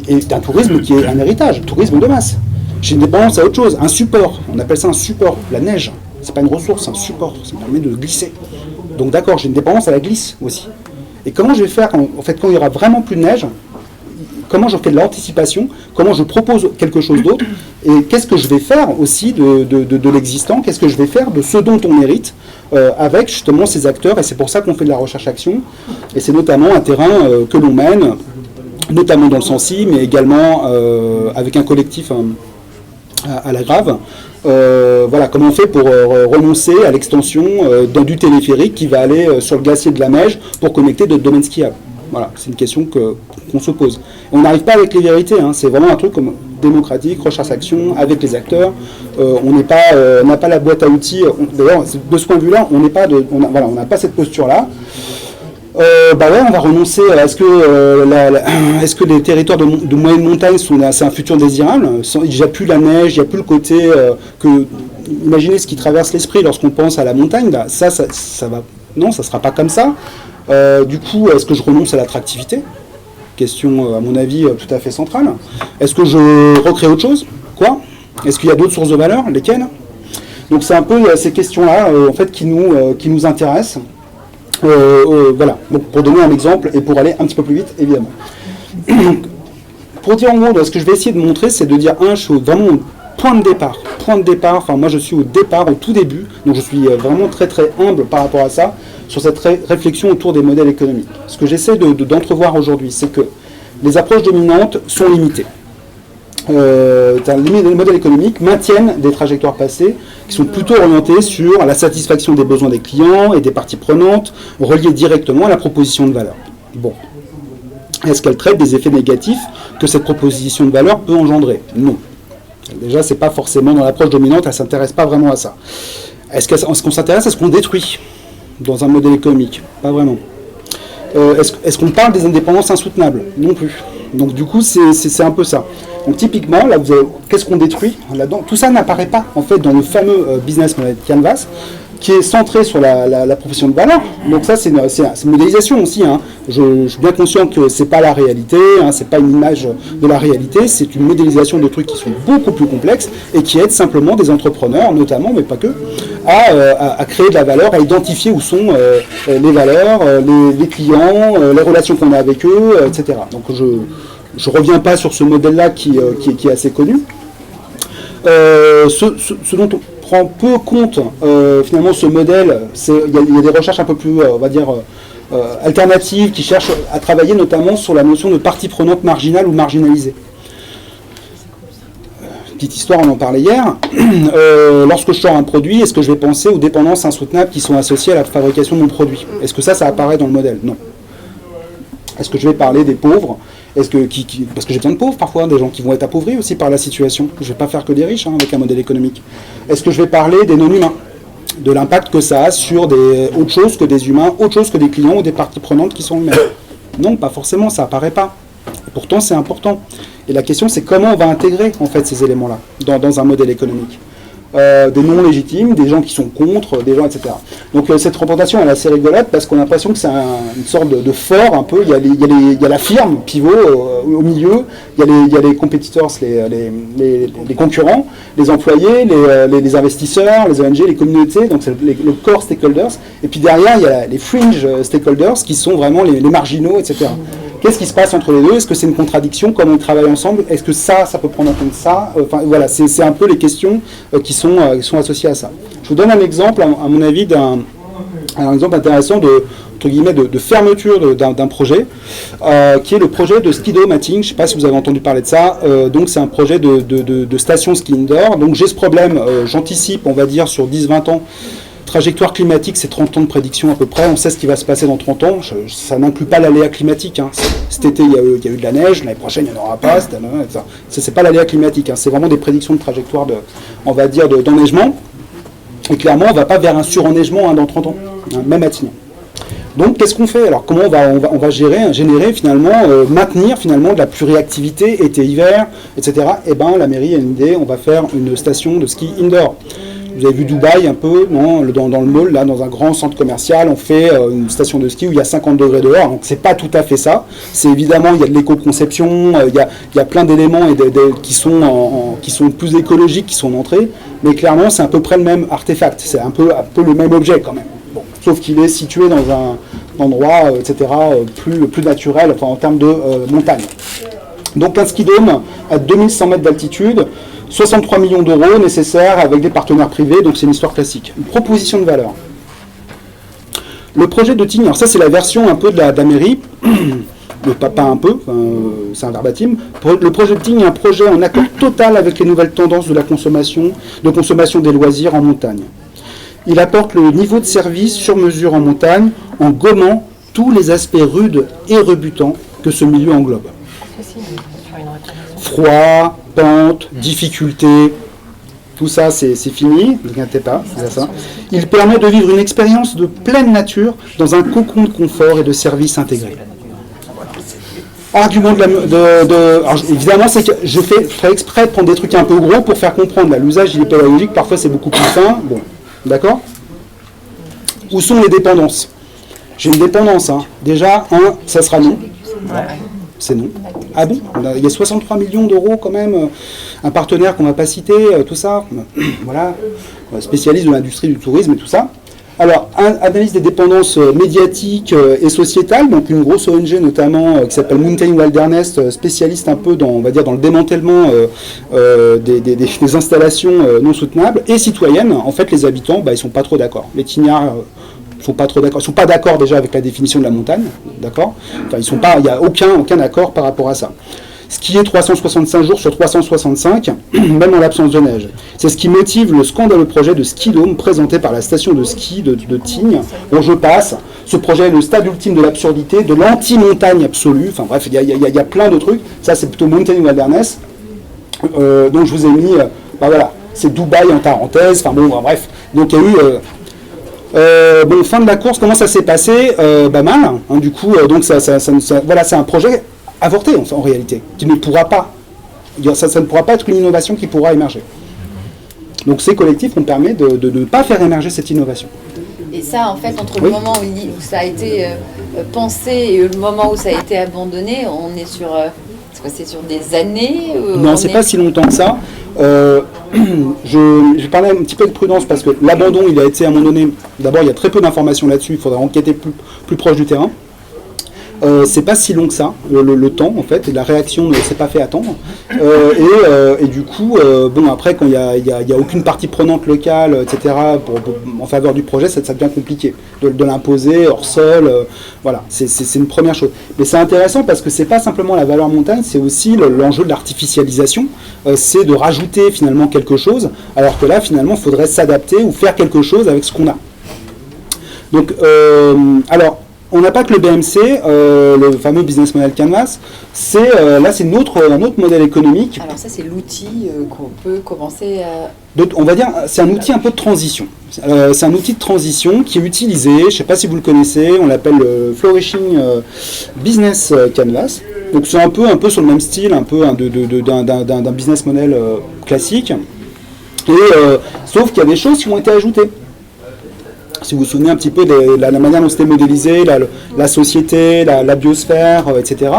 Et un tourisme qui est un héritage, tourisme de masse. J'ai une dépendance à autre chose, un support, on appelle ça un support, la neige, c'est pas une ressource, c'est un support, ça me permet de glisser. Donc d'accord, j'ai une dépendance à la glisse aussi. Et comment je vais faire quand il y aura vraiment plus de neige? Comment je fais de l'anticipation? Comment je propose quelque chose d'autre? Et qu'est-ce que je vais faire aussi de l'existant? Qu'est-ce que je vais faire de ce dont on hérite avec justement ces acteurs? Et c'est pour ça qu'on fait de la recherche-action. Et c'est notamment un terrain que l'on mène, notamment dans le Sancy, mais également avec un collectif à la Grave. Voilà, comment on fait pour renoncer à l'extension du téléphérique qui va aller sur le glacier de la Meije pour connecter d'autres domaines skiables. Voilà, c'est une question qu'on se pose. On n'arrive pas avec les vérités, c'est vraiment un truc comme démocratique, recherche-action, avec les acteurs. On n'a pas la boîte à outils. D'ailleurs, de ce point de vue-là, on n'a pas cette posture-là. On va renoncer. Est-ce que les territoires de moyenne montagne c'est un futur désirable? Il n'y a plus la neige, il n'y a plus le côté imaginez ce qui traverse l'esprit lorsqu'on pense à la montagne. Là, ça va. Non, ça ne sera pas comme ça. Du coup, est-ce que je renonce à l'attractivité? Question, à mon avis, tout à fait centrale. Est-ce que je recrée autre chose? Quoi? Est-ce qu'il y a d'autres sources de valeur? Lesquelles? Donc c'est un peu ces questions-là, en fait, qui nous intéressent. Voilà, donc pour donner un exemple et pour aller un petit peu plus vite, évidemment. Pour dire en gros, ce que je vais essayer de montrer, c'est de dire, je suis vraiment au point de départ. Enfin, moi je suis au départ, au tout début, donc je suis vraiment très très humble par rapport à ça, sur cette réflexion autour des modèles économiques. Ce que j'essaie d'entrevoir aujourd'hui, c'est que les approches dominantes sont limitées. Les modèles économiques maintiennent des trajectoires passées qui sont plutôt orientées sur la satisfaction des besoins des clients et des parties prenantes, reliées directement à la proposition de valeur. Bon. Est-ce qu'elle traite des effets négatifs que cette proposition de valeur peut engendrer? Non. Déjà, c'est pas forcément dans l'approche dominante, elle ne s'intéresse pas vraiment à ça. Est-ce qu'on s'intéresse à ce qu'on détruit dans un modèle économique? Pas vraiment. Est-ce qu'on parle des indépendances insoutenables? Non plus. Donc du coup, c'est un peu ça. Donc typiquement, là, qu'est-ce qu'on détruit là-dedans? Tout ça n'apparaît pas, en fait, dans le fameux business model Canvas, qui est centré sur la profession de valeur. Donc ça, c'est une modélisation aussi. Hein. Je suis bien conscient que c'est pas la réalité, hein, c'est pas une image de la réalité, c'est une modélisation de trucs qui sont beaucoup plus complexes et qui aident simplement des entrepreneurs, notamment, mais pas que, à créer de la valeur, à identifier où sont les valeurs, les clients, les relations qu'on a avec eux, etc. Donc je reviens pas sur ce modèle-là qui est assez connu. Ce dont on prend peu compte, finalement, ce modèle, il y a des recherches un peu plus, on va dire, alternatives qui cherchent à travailler notamment sur la notion de partie prenante marginale ou marginalisée. Petite histoire, on en parlait hier. Lorsque je sors un produit, est-ce que je vais penser aux dépendances insoutenables qui sont associées à la fabrication de mon produit? Est-ce que ça apparaît dans le modèle? Non. Est-ce que je vais parler des pauvres? Parce que j'ai besoin de pauvres parfois, des gens qui vont être appauvris aussi par la situation. Je ne vais pas faire que des riches avec un modèle économique. Est-ce que je vais parler des non-humains? De l'impact que ça a sur autre chose que des humains, autre chose que des clients ou des parties prenantes qui sont humaines? Non, pas forcément, ça apparaît pas. Et pourtant, c'est important. Et la question, c'est comment on va intégrer en fait ces éléments-là dans un modèle économique. Des non légitimes, des gens qui sont contre, des gens, etc. Donc cette représentation elle est assez rigolote parce qu'on a l'impression que c'est une sorte de fort un peu. Il y a la firme pivot au milieu, il y a les compétiteurs, les concurrents, les employés, les investisseurs, les ONG, les communautés, donc c'est le core stakeholders. Et puis derrière il y a les fringe stakeholders qui sont vraiment les marginaux, etc. Qu'est-ce qui se passe entre les deux? Est-ce que c'est une contradiction? Comment on travaille ensemble? Est-ce que ça peut prendre en compte ça? Enfin voilà, c'est un peu les questions qui sont associées à ça. Je vous donne un exemple, à mon avis, un exemple intéressant entre guillemets, de fermeture d'un projet, qui est le projet de ski matting. Je ne sais pas si vous avez entendu parler de ça. Donc c'est un projet de station ski indoor. Donc j'ai ce problème, j'anticipe, on va dire, sur 10-20 ans. Trajectoire climatique, c'est 30 ans de prédiction à peu près. On sait ce qui va se passer dans 30 ans. Ça n'inclut pas l'aléa climatique. Hein. Cet été, il y a eu de la neige. L'année prochaine, il n'y en aura pas. Ça, c'est pas l'aléa climatique. Hein. C'est vraiment des prédictions de trajectoire, d'enneigement. Et clairement, on ne va pas vers un surenneigement dans 30 ans, même maintenant. Donc, qu'est-ce qu'on fait? Alors, comment on va générer finalement, maintenir finalement de la pluriactivité, été-hiver, etc. Eh bien, la mairie a une idée. On va faire une station de ski indoor. Vous avez vu Dubaï un peu, non, dans le mall, là, dans un grand centre commercial, on fait une station de ski où il y a 50 degrés dehors. Donc c'est pas tout à fait ça. C'est évidemment, il y a de l'éco-conception, il y a plein d'éléments qui sont plus écologiques qui sont entrés, mais clairement c'est à peu près le même artefact. C'est un peu le même objet quand même. Bon, sauf qu'il est situé dans un endroit, etc., plus naturel, enfin en termes de montagne. Donc un ski dome à 2100 mètres d'altitude. 63 millions d'euros nécessaires avec des partenaires privés, donc c'est une histoire classique. Une proposition de valeur. Le projet de Tignes, alors ça c'est la version un peu de la mairie, pas un peu, c'est un verbatim. Le projet de Tignes est un projet en accord total avec les nouvelles tendances de consommation des loisirs en montagne. Il apporte le niveau de service sur mesure en montagne en gommant tous les aspects rudes et rebutants que ce milieu englobe. Froid, pente, difficulté, tout ça c'est fini, ne vous inquiétez pas, c'est ça. Il permet de vivre une expérience de pleine nature dans un cocon de confort et de services intégrés. Argument alors, évidemment, c'est que je fais exprès de prendre des trucs un peu gros pour faire comprendre. Là, l'usage il est pédagogique, parfois c'est beaucoup plus fin. Bon, d'accord. Où sont les dépendances? J'ai une dépendance. Hein. Déjà, ça sera non. C'est non. Ah bon? Il y a 63 millions d'euros quand même, un partenaire qu'on ne va pas citer, tout ça. Voilà, spécialiste de l'industrie du tourisme et tout ça. Alors, analyse des dépendances médiatiques et sociétales, donc une grosse ONG notamment qui s'appelle Mountain Wilderness, spécialiste un peu dans, on va dire, dans le démantèlement des installations non soutenables et citoyennes. En fait, les habitants, ils sont pas trop d'accord. Les Tignards sont pas trop d'accord. Ils sont pas d'accord déjà avec la définition de la montagne, d'accord. Enfin, il n'y a aucun accord par rapport à ça. Skier 365 jours sur 365, même en l'absence de neige. C'est ce qui motive le scandaleux projet de ski dôme présenté par la station de ski de Tignes. Bon, je passe. Ce projet est le stade ultime de l'absurdité, de l'anti-montagne absolue. Enfin bref, il y a plein de trucs. Ça, c'est plutôt Mountain Wilderness. Donc je vous ai mis, voilà, c'est Dubaï en parenthèse. Enfin bon, bref. Donc il y a eu... fin de la course, comment ça s'est passé mal. Hein, du coup, donc voilà, c'est un projet avorté en réalité, qui ne pourra pas, ça ne pourra pas être une innovation qui pourra émerger. Donc ces collectifs nous permettent de ne pas faire émerger cette innovation. Et ça, en fait, entre le moment où ça a été pensé et le moment où ça a été abandonné, on est sur, c'est sur des années Non, c'est pas si longtemps que ça. Je parlais un petit peu de prudence parce que l'abandon, il a été à un moment donné, d'abord il y a très peu d'informations là-dessus, il faudra enquêter plus proche du terrain. C'est pas si long que ça, le temps en fait, et la réaction ne s'est pas fait attendre. Et du coup, après, quand il y a aucune partie prenante locale, etc., en faveur du projet, ça devient compliqué de l'imposer hors sol. Voilà, c'est une première chose. Mais c'est intéressant parce que c'est pas simplement la valeur montagne, c'est aussi l'enjeu de l'artificialisation. C'est de rajouter finalement quelque chose, alors que là, finalement, il faudrait s'adapter ou faire quelque chose avec ce qu'on a. Donc, alors. On n'a pas que le BMC, le fameux Business Model Canvas. Là, c'est un autre modèle économique. Alors ça, c'est l'outil qu'on peut commencer à... On va dire, c'est un outil un peu de transition. C'est un outil de transition qui est utilisé, je ne sais pas si vous le connaissez, on l'appelle le Flourishing Business Canvas. Donc c'est un peu sur le même style, un peu d'un business model classique. Sauf qu'il y a des choses qui ont été ajoutées. Si vous vous souvenez un petit peu de la manière dont c'était modélisé, la société, la biosphère, etc.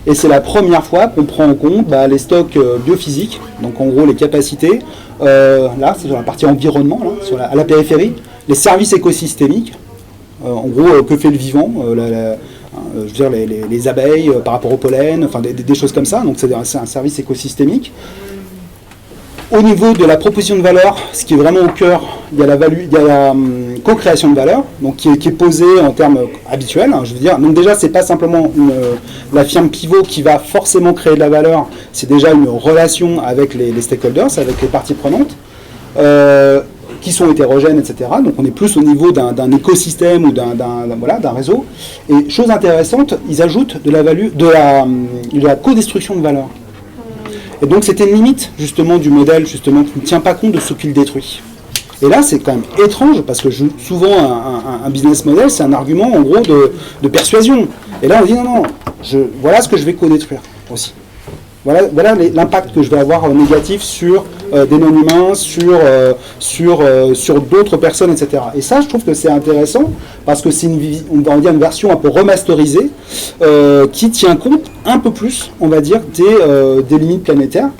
Et c'est la première fois qu'on prend en compte les stocks biophysiques, donc en gros les capacités, là c'est sur la partie environnement, là, à la périphérie, les services écosystémiques, en gros que fait le vivant, je veux dire les abeilles par rapport au pollen, enfin des choses comme ça, donc c'est un service écosystémique. Au niveau de la proposition de valeur, ce qui est vraiment au cœur, il y a la co-création de valeur, donc qui est posée en termes habituels. Je veux dire, donc déjà, c'est pas simplement la firme pivot qui va forcément créer de la valeur, c'est déjà une relation avec les stakeholders, avec les parties prenantes, qui sont hétérogènes, etc. Donc on est plus au niveau d'un écosystème ou d'un réseau. Et chose intéressante, ils ajoutent de la co-destruction de valeur. Et donc c'était une limite justement du modèle justement qui ne tient pas compte de ce qu'il détruit. Et là c'est quand même étrange parce que souvent un business model c'est un argument en gros de persuasion. Et là on dit non, voilà ce que je vais co-détruire aussi. Voilà l'impact que je vais avoir négatif sur des non-humains, sur d'autres personnes, etc. Et ça, je trouve que c'est intéressant parce que c'est une version un peu remasterisée qui tient compte un peu plus, on va dire, des limites planétaires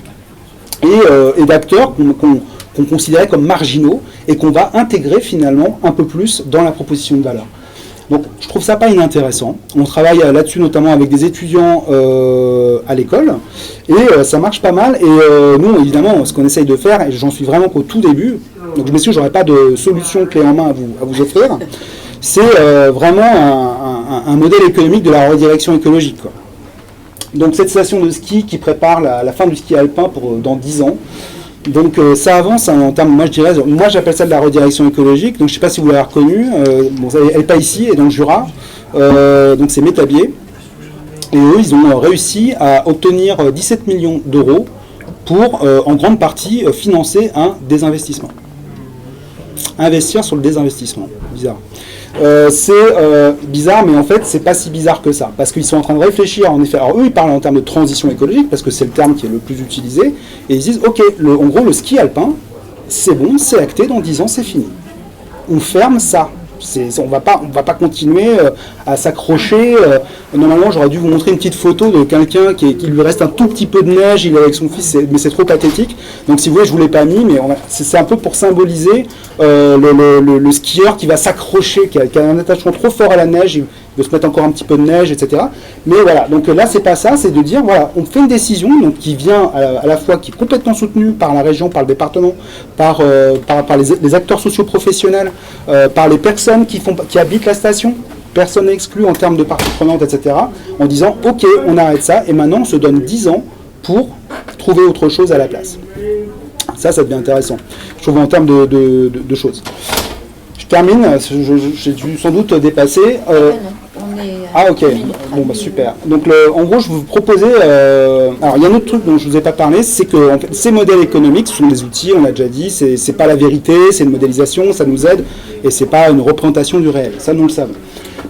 et d'acteurs qu'on considérait comme marginaux et qu'on va intégrer finalement un peu plus dans la proposition de valeur. Donc je trouve ça pas inintéressant. On travaille là-dessus notamment avec des étudiants à l'école et ça marche pas mal. Et nous évidemment ce qu'on essaye de faire, et j'en suis vraiment qu'au tout début, donc je m'excuse, j'aurais pas de solution clé en main à vous offrir, c'est vraiment un modèle économique de la redirection écologique, quoi. Donc cette station de ski qui prépare la fin du ski alpin dans 10 ans. Donc ça avance en termes, moi j'appelle ça de la redirection écologique, donc je ne sais pas si vous l'avez reconnu, elle n'est pas ici, elle est dans le Jura, donc c'est Métabier, et eux ils ont réussi à obtenir 17 millions d'euros pour en grande partie financer un désinvestissement. Investir sur le désinvestissement, bizarre. C'est bizarre, mais en fait c'est pas si bizarre que ça, parce qu'ils sont en train de réfléchir en effet. Alors eux ils parlent en termes de transition écologique parce que c'est le terme qui est le plus utilisé, et ils disent ok, en gros le ski alpin c'est bon, c'est acté, dans 10 ans c'est fini. On ferme ça, On va pas continuer à s'accrocher. Normalement, j'aurais dû vous montrer une petite photo de quelqu'un qui lui reste un tout petit peu de neige, il est avec son fils, mais c'est trop pathétique. Donc si vous voulez, je vous l'ai pas mis, mais c'est un peu pour symboliser le skieur qui va s'accrocher, qui a un attachement trop fort à la neige, il veut se mettre encore un petit peu de neige, etc. Mais voilà, donc là c'est pas ça, c'est de dire voilà, on fait une décision donc, qui vient à la fois, qui est complètement soutenue par la région, par le département, par les acteurs socio-professionnels, par les personnes qui habitent la station, personnes exclues en termes de parties prenantes, etc. En disant ok, on arrête ça et maintenant on se donne 10 ans pour trouver autre chose à la place. Ça devient intéressant, je trouve, en termes de choses. Je termine, j'ai dû sans doute dépasser. Ok, bon bah super. Donc en gros je vous proposais, alors il y a un autre truc dont je ne vous ai pas parlé, c'est que en fait, ces modèles économiques, ce sont des outils, on l'a déjà dit, c'est pas la vérité, c'est une modélisation, ça nous aide, et c'est pas une représentation du réel, ça nous le savons.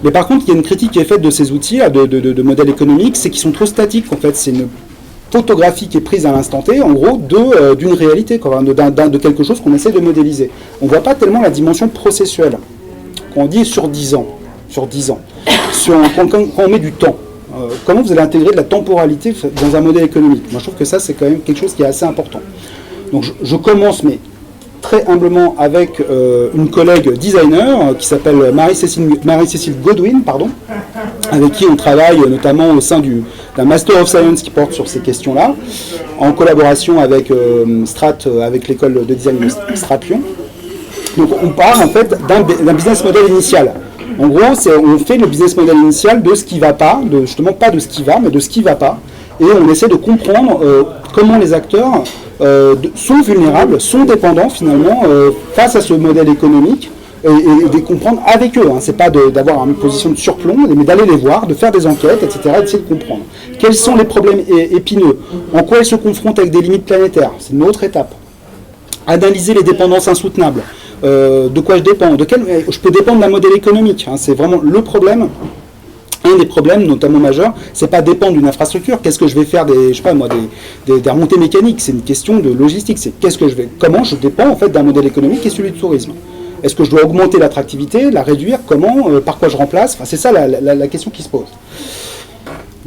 Mais par contre il y a une critique qui est faite de ces outils, de modèles économiques, c'est qu'ils sont trop statiques, en fait c'est une photographie qui est prise à l'instant T, en gros, d'une réalité, de quelque chose qu'on essaie de modéliser. On ne voit pas tellement la dimension processuelle, qu'on dit sur 10 ans. Quand on met du temps, comment vous allez intégrer de la temporalité dans un modèle économique? Moi, je trouve que ça, c'est quand même quelque chose qui est assez important. Donc, je commence, mais très humblement, avec une collègue designer qui s'appelle Marie-Cécile Godwin, avec qui on travaille notamment au sein d'un Master of Science qui porte sur ces questions-là, en collaboration avec avec l'école de design Strapion. Donc on parle en fait d'un business model initial. En gros, on fait le business model initial de ce qui ne va pas, justement pas de ce qui va, mais de ce qui ne va pas. Et on essaie de comprendre comment les acteurs sont vulnérables, sont dépendants finalement face à ce modèle économique et de comprendre avec eux. C'est pas d'avoir une position de surplomb, mais d'aller les voir, de faire des enquêtes, etc., d'essayer de comprendre. Quels sont les problèmes épineux? En quoi ils se confrontent avec des limites planétaires? C'est une autre étape. Analyser les dépendances insoutenables. De quoi je dépends? Je peux dépendre d'un modèle économique. C'est vraiment le problème. Un des problèmes, notamment majeurs, c'est pas dépendre d'une infrastructure. Qu'est-ce que je vais faire des remontées mécaniques? C'est une question de logistique. C'est comment je dépends en fait d'un modèle économique qui est celui du tourisme. Est-ce que je dois augmenter l'attractivité, la réduire? Comment? Par quoi je remplace? C'est ça la question qui se pose.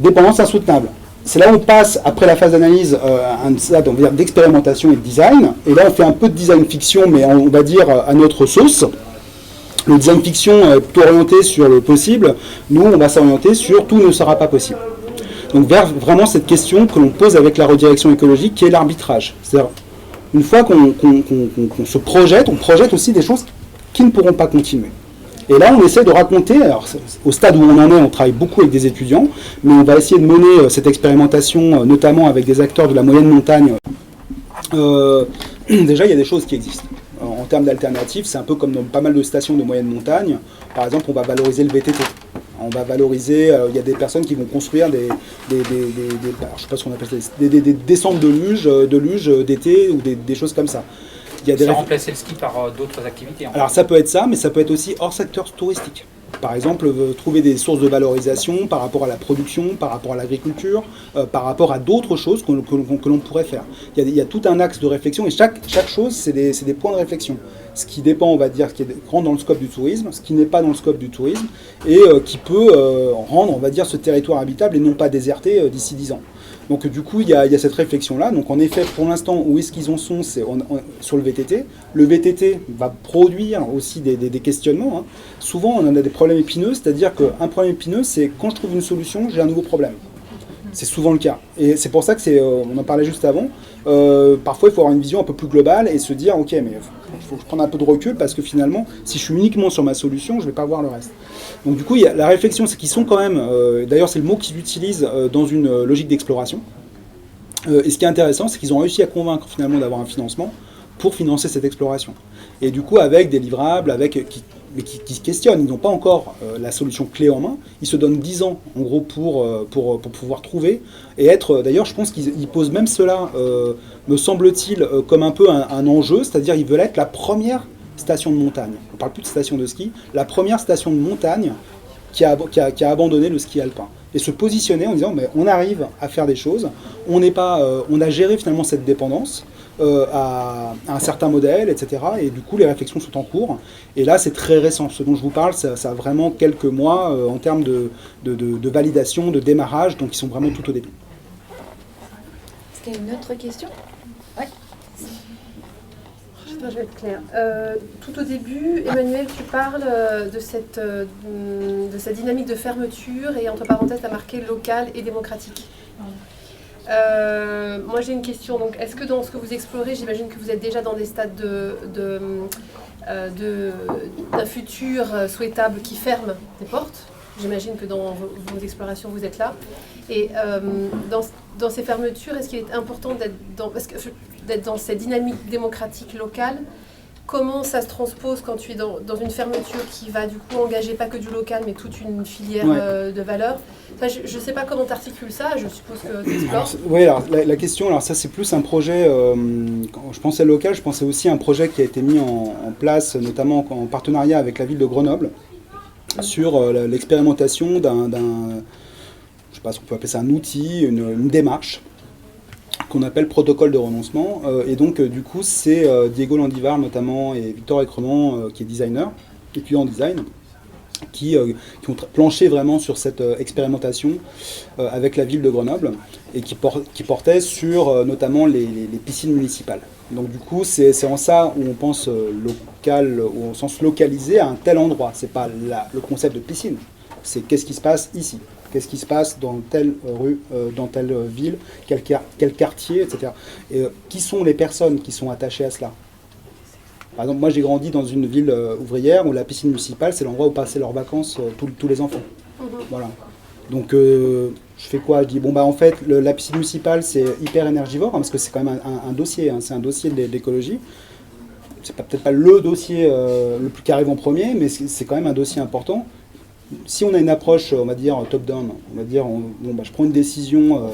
Dépendance insoutenable. C'est là où on passe, après la phase d'analyse, à un stade d'expérimentation et de design. Et là, on fait un peu de design fiction, mais on va dire à notre sauce. Le design fiction est plutôt orienté sur le possible. Nous, on va s'orienter sur tout ne sera pas possible. Donc vers vraiment cette question que l'on pose avec la redirection écologique, qui est l'arbitrage. C'est-à-dire, une fois qu'on se projette, on projette aussi des choses qui ne pourront pas continuer. Et là, on essaie de raconter, alors au stade où on en est, on travaille beaucoup avec des étudiants, mais on va essayer de mener cette expérimentation, notamment avec des acteurs de la moyenne montagne. Déjà, il y a des choses qui existent. En termes d'alternatives, c'est un peu comme dans pas mal de stations de moyenne montagne. Par exemple, on va valoriser le VTT. On va valoriser, il y a des personnes qui vont construire je sais pas ce qu'on appelle ça, des descentes de luge d'été ou des choses comme ça. C'est remplacer le ski par d'autres activités. Alors ça peut être ça, mais ça peut être aussi hors secteur touristique. Par exemple, trouver des sources de valorisation par rapport à la production, par rapport à l'agriculture, par rapport à d'autres choses que l'on pourrait faire. Il y a tout un axe de réflexion et chaque chose, c'est des points de réflexion. Ce qui dépend, on va dire, ce qui rentre dans le scope du tourisme, ce qui n'est pas dans le scope du tourisme et qui peut rendre, on va dire, ce territoire habitable et non pas déserté d'ici 10 ans. Donc du coup, il y a cette réflexion-là. Donc en effet, pour l'instant, où est-ce qu'ils en sont, c'est sur le VTT. Le VTT va produire aussi des questionnements. Souvent, on en a des problèmes épineux, c'est-à-dire qu'un problème épineux, c'est quand je trouve une solution, j'ai un nouveau problème. C'est souvent le cas. Et c'est pour ça que on en parlait juste avant, parfois il faut avoir une vision un peu plus globale et se dire, ok, mais il faut que je prenne un peu de recul parce que finalement, si je suis uniquement sur ma solution, je ne vais pas voir le reste. Donc du coup, la réflexion, c'est qu'ils sont quand même, d'ailleurs c'est le mot qu'ils utilisent dans une logique d'exploration. Et ce qui est intéressant, c'est qu'ils ont réussi à convaincre finalement d'avoir un financement pour financer cette exploration. Et du coup, avec des livrables, mais qui se questionnent, ils n'ont pas encore la solution clé en main, ils se donnent 10 ans en gros pour pouvoir trouver et être, d'ailleurs je pense qu'ils posent même cela, me semble-t-il, comme un peu un enjeu, c'est-à-dire ils veulent être la première station de montagne, on ne parle plus de station de ski, la première station de montagne qui a abandonné le ski alpin. Et se positionner en disant mais on arrive à faire des choses, on a géré finalement cette dépendance, à un certain modèle, etc. Et du coup, les réflexions sont en cours. Et là, c'est très récent. Ce dont je vous parle, ça a vraiment quelques mois en termes de validation, de démarrage, donc ils sont vraiment tout au début. Est-ce qu'il y a une autre question? Oui. Je vais être claire. Tout au début, Emmanuel, tu parles de cette dynamique de fermeture et entre parenthèses, tu as marqué local et démocratique. Moi, j'ai une question. Donc, est-ce que dans ce que vous explorez, j'imagine que vous êtes déjà dans des stades d'un futur souhaitable qui ferme des portes? J'imagine que dans vos explorations, vous êtes là. Et dans ces fermetures, est-ce qu'il est important d'être dans cette dynamique démocratique locale? Comment ça se transpose quand tu es dans une fermeture qui va du coup engager pas que du local, mais toute une filière de valeurs? Enfin, je ne sais pas comment tu articules ça, je suppose que tu explores. Oui, alors la question, alors ça c'est plus un projet, quand je pensais local, je pensais aussi à un projet qui a été mis en place, notamment en partenariat avec la ville de Grenoble, sur l'expérimentation d'un, je sais pas si on peut appeler ça un outil, une démarche, qu'on appelle protocole de renoncement. Et donc, du coup, c'est Diego Landivar notamment et Victor Écremont, qui est designer, étudiant en design, qui ont planché vraiment sur cette expérimentation avec la ville de Grenoble et qui portait sur notamment les piscines municipales. Donc du coup, c'est en ça où on pense local, ou au sens localisé à un tel endroit. C'est pas le concept de piscine, c'est qu'est-ce qui se passe ici. Qu'est-ce qui se passe dans telle rue, dans telle ville, quel quartier, etc. Et qui sont les personnes qui sont attachées à cela? Par exemple, moi j'ai grandi dans une ville ouvrière où la piscine municipale, c'est l'endroit où passaient leurs vacances tous les enfants. Voilà. Donc je fais quoi? Je dis, bon bah en fait, la piscine municipale c'est hyper énergivore, hein, parce que c'est quand même un dossier, hein, c'est un dossier de l'écologie. C'est peut-être pas le dossier le plus qui arrive en premier, mais c'est quand même un dossier important. Si on a une approche, on va dire, top-down, on va dire, bon, bah, je prends une décision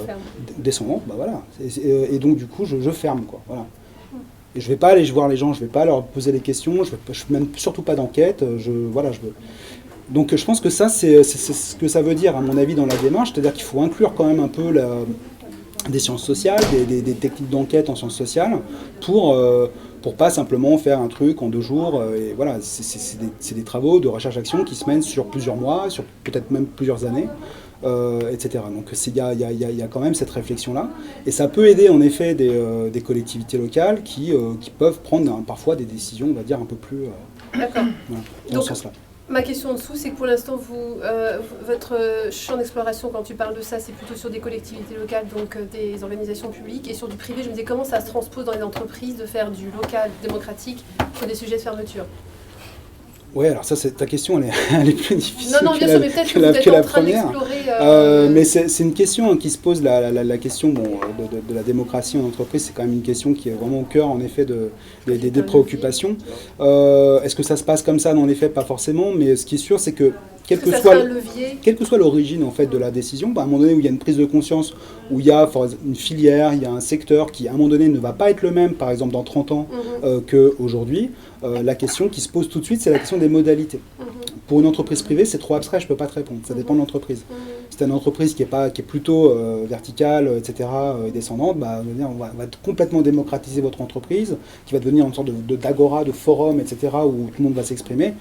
descendante, bah voilà. Et donc, du coup, je ferme, quoi. Voilà. Et je ne vais pas aller voir les gens, je ne vais pas leur poser des questions, je ne mène surtout pas d'enquête. Donc, je pense que ça, c'est ce que ça veut dire, à mon avis, dans la démarche. C'est-à-dire qu'il faut inclure quand même un peu des sciences sociales, des techniques d'enquête en sciences sociales, pour pas simplement faire un truc en 2 jours. Et voilà, c'est des travaux de recherche-action qui se mènent sur plusieurs mois, sur peut-être même plusieurs années, etc. Donc il y a quand même cette réflexion-là. Et ça peut aider en effet des collectivités locales qui peuvent prendre parfois des décisions, on va dire, un peu plus D'accord. Voilà, dans ce sens-là. Ma question en dessous, c'est que pour l'instant, votre champ d'exploration, quand tu parles de ça, c'est plutôt sur des collectivités locales, donc des organisations publiques, et sur du privé. Je me disais, comment ça se transpose dans les entreprises de faire du local démocratique sur des sujets de fermeture? Ouais, alors ça, ta question, elle est plus difficile non, bien sûr, mais peut-être que vous êtes en train d'explorer... mais c'est une question qui se pose, la question de la démocratie en entreprise, c'est quand même une question qui est vraiment au cœur, en effet, des préoccupations. Est-ce que ça se passe comme ça? Dans les faits, pas forcément, mais ce qui est sûr, c'est que quelle que soit l'origine en fait de la décision, à un moment donné où il y a une prise de conscience, où il y a une filière, il y a un secteur qui à un moment donné ne va pas être le même, par exemple dans 30 ans qu'aujourd'hui, la question qui se pose tout de suite, c'est la question des modalités. Pour une entreprise privée, c'est trop abstrait, je ne peux pas te répondre, ça dépend de l'entreprise. Si c'est une entreprise qui est plutôt verticale, etc., et descendante, on va complètement démocratiser votre entreprise, qui va devenir une sorte d'agora, de forum, etc., où tout le monde va s'exprimer.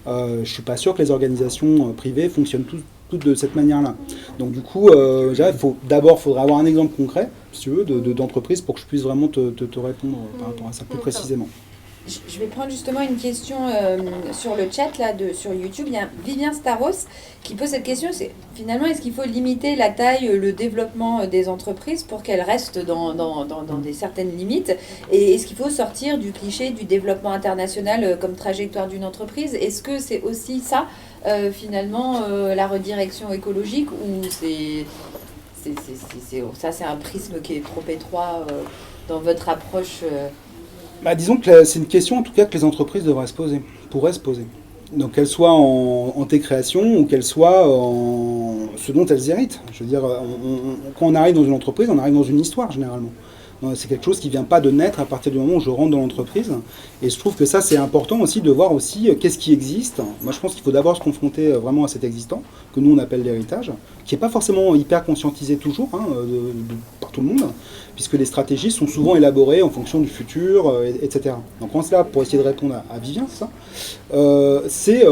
Je ne suis pas sûr que les organisations privées fonctionnent toutes de cette manière-là. Donc du coup, d'abord, il faudrait avoir un exemple concret, si tu veux, d'entreprise pour que je puisse vraiment te répondre par rapport à ça plus précisément. Je vais prendre justement une question sur le chat là, sur YouTube. Il y a Vivien Staros qui pose cette question. C'est finalement, est-ce qu'il faut limiter la taille, le développement des entreprises pour qu'elles restent dans des certaines limites? Et est-ce qu'il faut sortir du cliché du développement international comme trajectoire d'une entreprise? Est-ce que c'est aussi ça, finalement, la redirection écologique, ou c'est un prisme qui est trop étroit dans votre approche disons que c'est une question en tout cas que les entreprises pourraient se poser. Donc qu'elles soient en création ou qu'elles soient en ce dont elles héritent. Je veux dire, quand on arrive dans une entreprise, on arrive dans une histoire généralement. C'est quelque chose qui ne vient pas de naître à partir du moment où je rentre dans l'entreprise. Et je trouve que ça, c'est important aussi de voir aussi qu'est-ce qui existe. Moi, je pense qu'il faut d'abord se confronter vraiment à cet existant, que nous, on appelle l'héritage, qui n'est pas forcément hyper conscientisé toujours, par tout le monde, puisque les stratégies sont souvent élaborées en fonction du futur, etc. Donc en cela, pour essayer de répondre à Vivien, c'est ça, c'est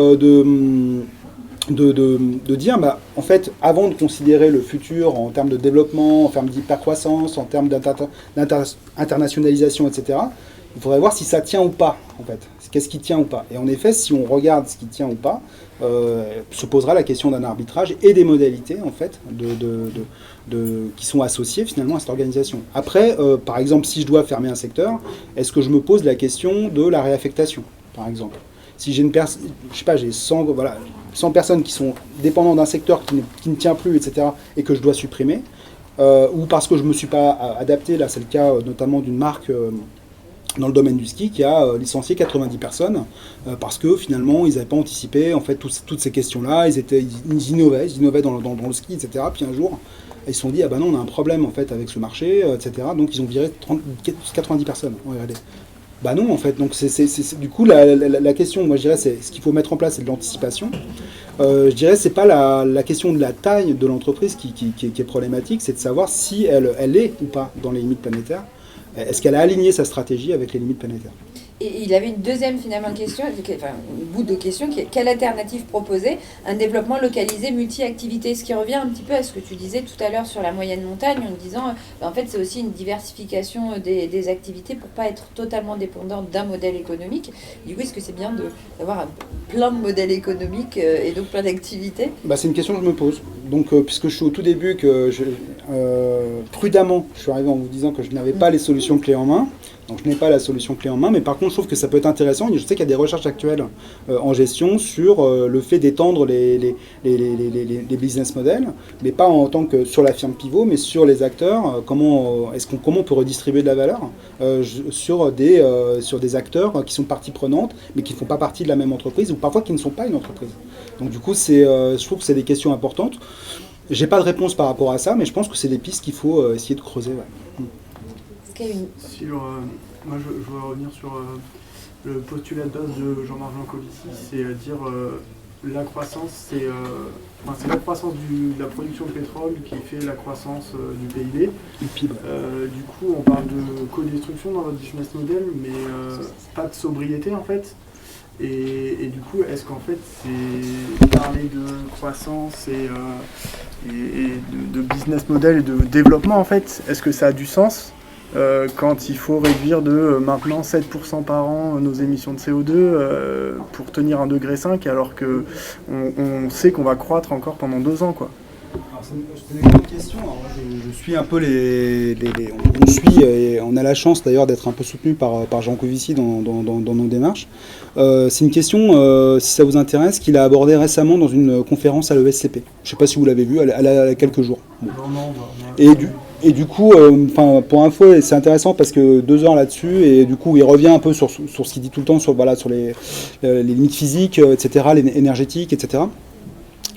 de dire, en fait, avant de considérer le futur en termes de développement, en termes d'hypercroissance, en termes d'internationalisation, etc., il faudrait voir si ça tient ou pas, en fait. Qu'est-ce qui tient ou pas. Et en effet, si on regarde ce qui tient ou pas, se posera la question d'un arbitrage et des modalités, en fait, qui sont associées, finalement, à cette organisation. Après, par exemple, si je dois fermer un secteur, est-ce que je me pose la question de la réaffectation, par exemple ? Si j'ai j'ai 100 personnes qui sont dépendantes d'un secteur qui ne tient plus, etc., et que je dois supprimer, ou parce que je ne me suis pas adapté, là c'est le cas notamment d'une marque dans le domaine du ski qui a licencié 90 personnes, parce que finalement ils n'avaient pas anticipé en fait, toutes ces questions-là, ils innovaient dans le ski, etc. Puis un jour, ils se sont dit, ah ben non, on a un problème en fait avec ce marché, etc. Donc ils ont viré 90 personnes en R&D. Bah non, en fait. Donc du coup, la question, moi je dirais, c'est ce qu'il faut mettre en place, c'est de l'anticipation. Je dirais, c'est pas la question de la taille de l'entreprise qui est problématique, c'est de savoir si elle est ou pas dans les limites planétaires. Est-ce qu'elle a aligné sa stratégie avec les limites planétaires ? Et il avait une deuxième finalement question, enfin un bout de question, qui est quelle alternative proposer un développement localisé multi-activité, ce qui revient un petit peu à ce que tu disais tout à l'heure sur la moyenne montagne, en disant en fait c'est aussi une diversification des activités pour pas être totalement dépendante d'un modèle économique. Du coup, est-ce que c'est bien d'avoir plein de modèles économiques et donc plein d'activités ? C'est une question que je me pose. Donc puisque je suis au tout début, que prudemment je suis arrivé en vous disant que je n'avais pas les solutions clés en main. Donc je n'ai pas la solution clé en main, mais par contre je trouve que ça peut être intéressant. Je sais qu'il y a des recherches actuelles en gestion sur le fait d'étendre les business models, mais pas en tant que sur la firme pivot, mais sur les acteurs. Comment on peut redistribuer de la valeur sur des acteurs qui sont partie prenante, mais qui ne font pas partie de la même entreprise, ou parfois qui ne sont pas une entreprise. Donc du coup, je trouve que c'est des questions importantes. J'ai pas de réponse par rapport à ça, mais je pense que c'est des pistes qu'il faut essayer de creuser. Ouais. Moi je voudrais revenir sur le postulat de base de Jean-Marc Jancovici, c'est dire la croissance, c'est la croissance de la production de pétrole qui fait la croissance du PIB. Du coup, on parle de co-destruction dans votre business model, mais pas de sobriété en fait. Et du coup, est-ce qu'en fait, c'est parler de croissance et de business model et de développement en fait, est-ce que ça a du sens quand il faut réduire de maintenant 7% par an nos émissions de CO2 pour tenir 1,5 degré alors qu'on sait qu'on va croître encore pendant 2 ans quoi. Alors, c'est une bonne question. Alors, je suis un peu on suit et on a la chance d'ailleurs d'être un peu soutenu par Jean Covici dans nos démarches. C'est une question, si ça vous intéresse, qu'il a abordée récemment dans une conférence à l'ESCP. Je ne sais pas si vous l'avez vu, elle a quelques jours. Et du coup, pour info, c'est intéressant parce que 2 heures là-dessus, et du coup, il revient un peu sur ce qu'il dit tout le temps, sur les limites physiques, etc., énergétiques, etc.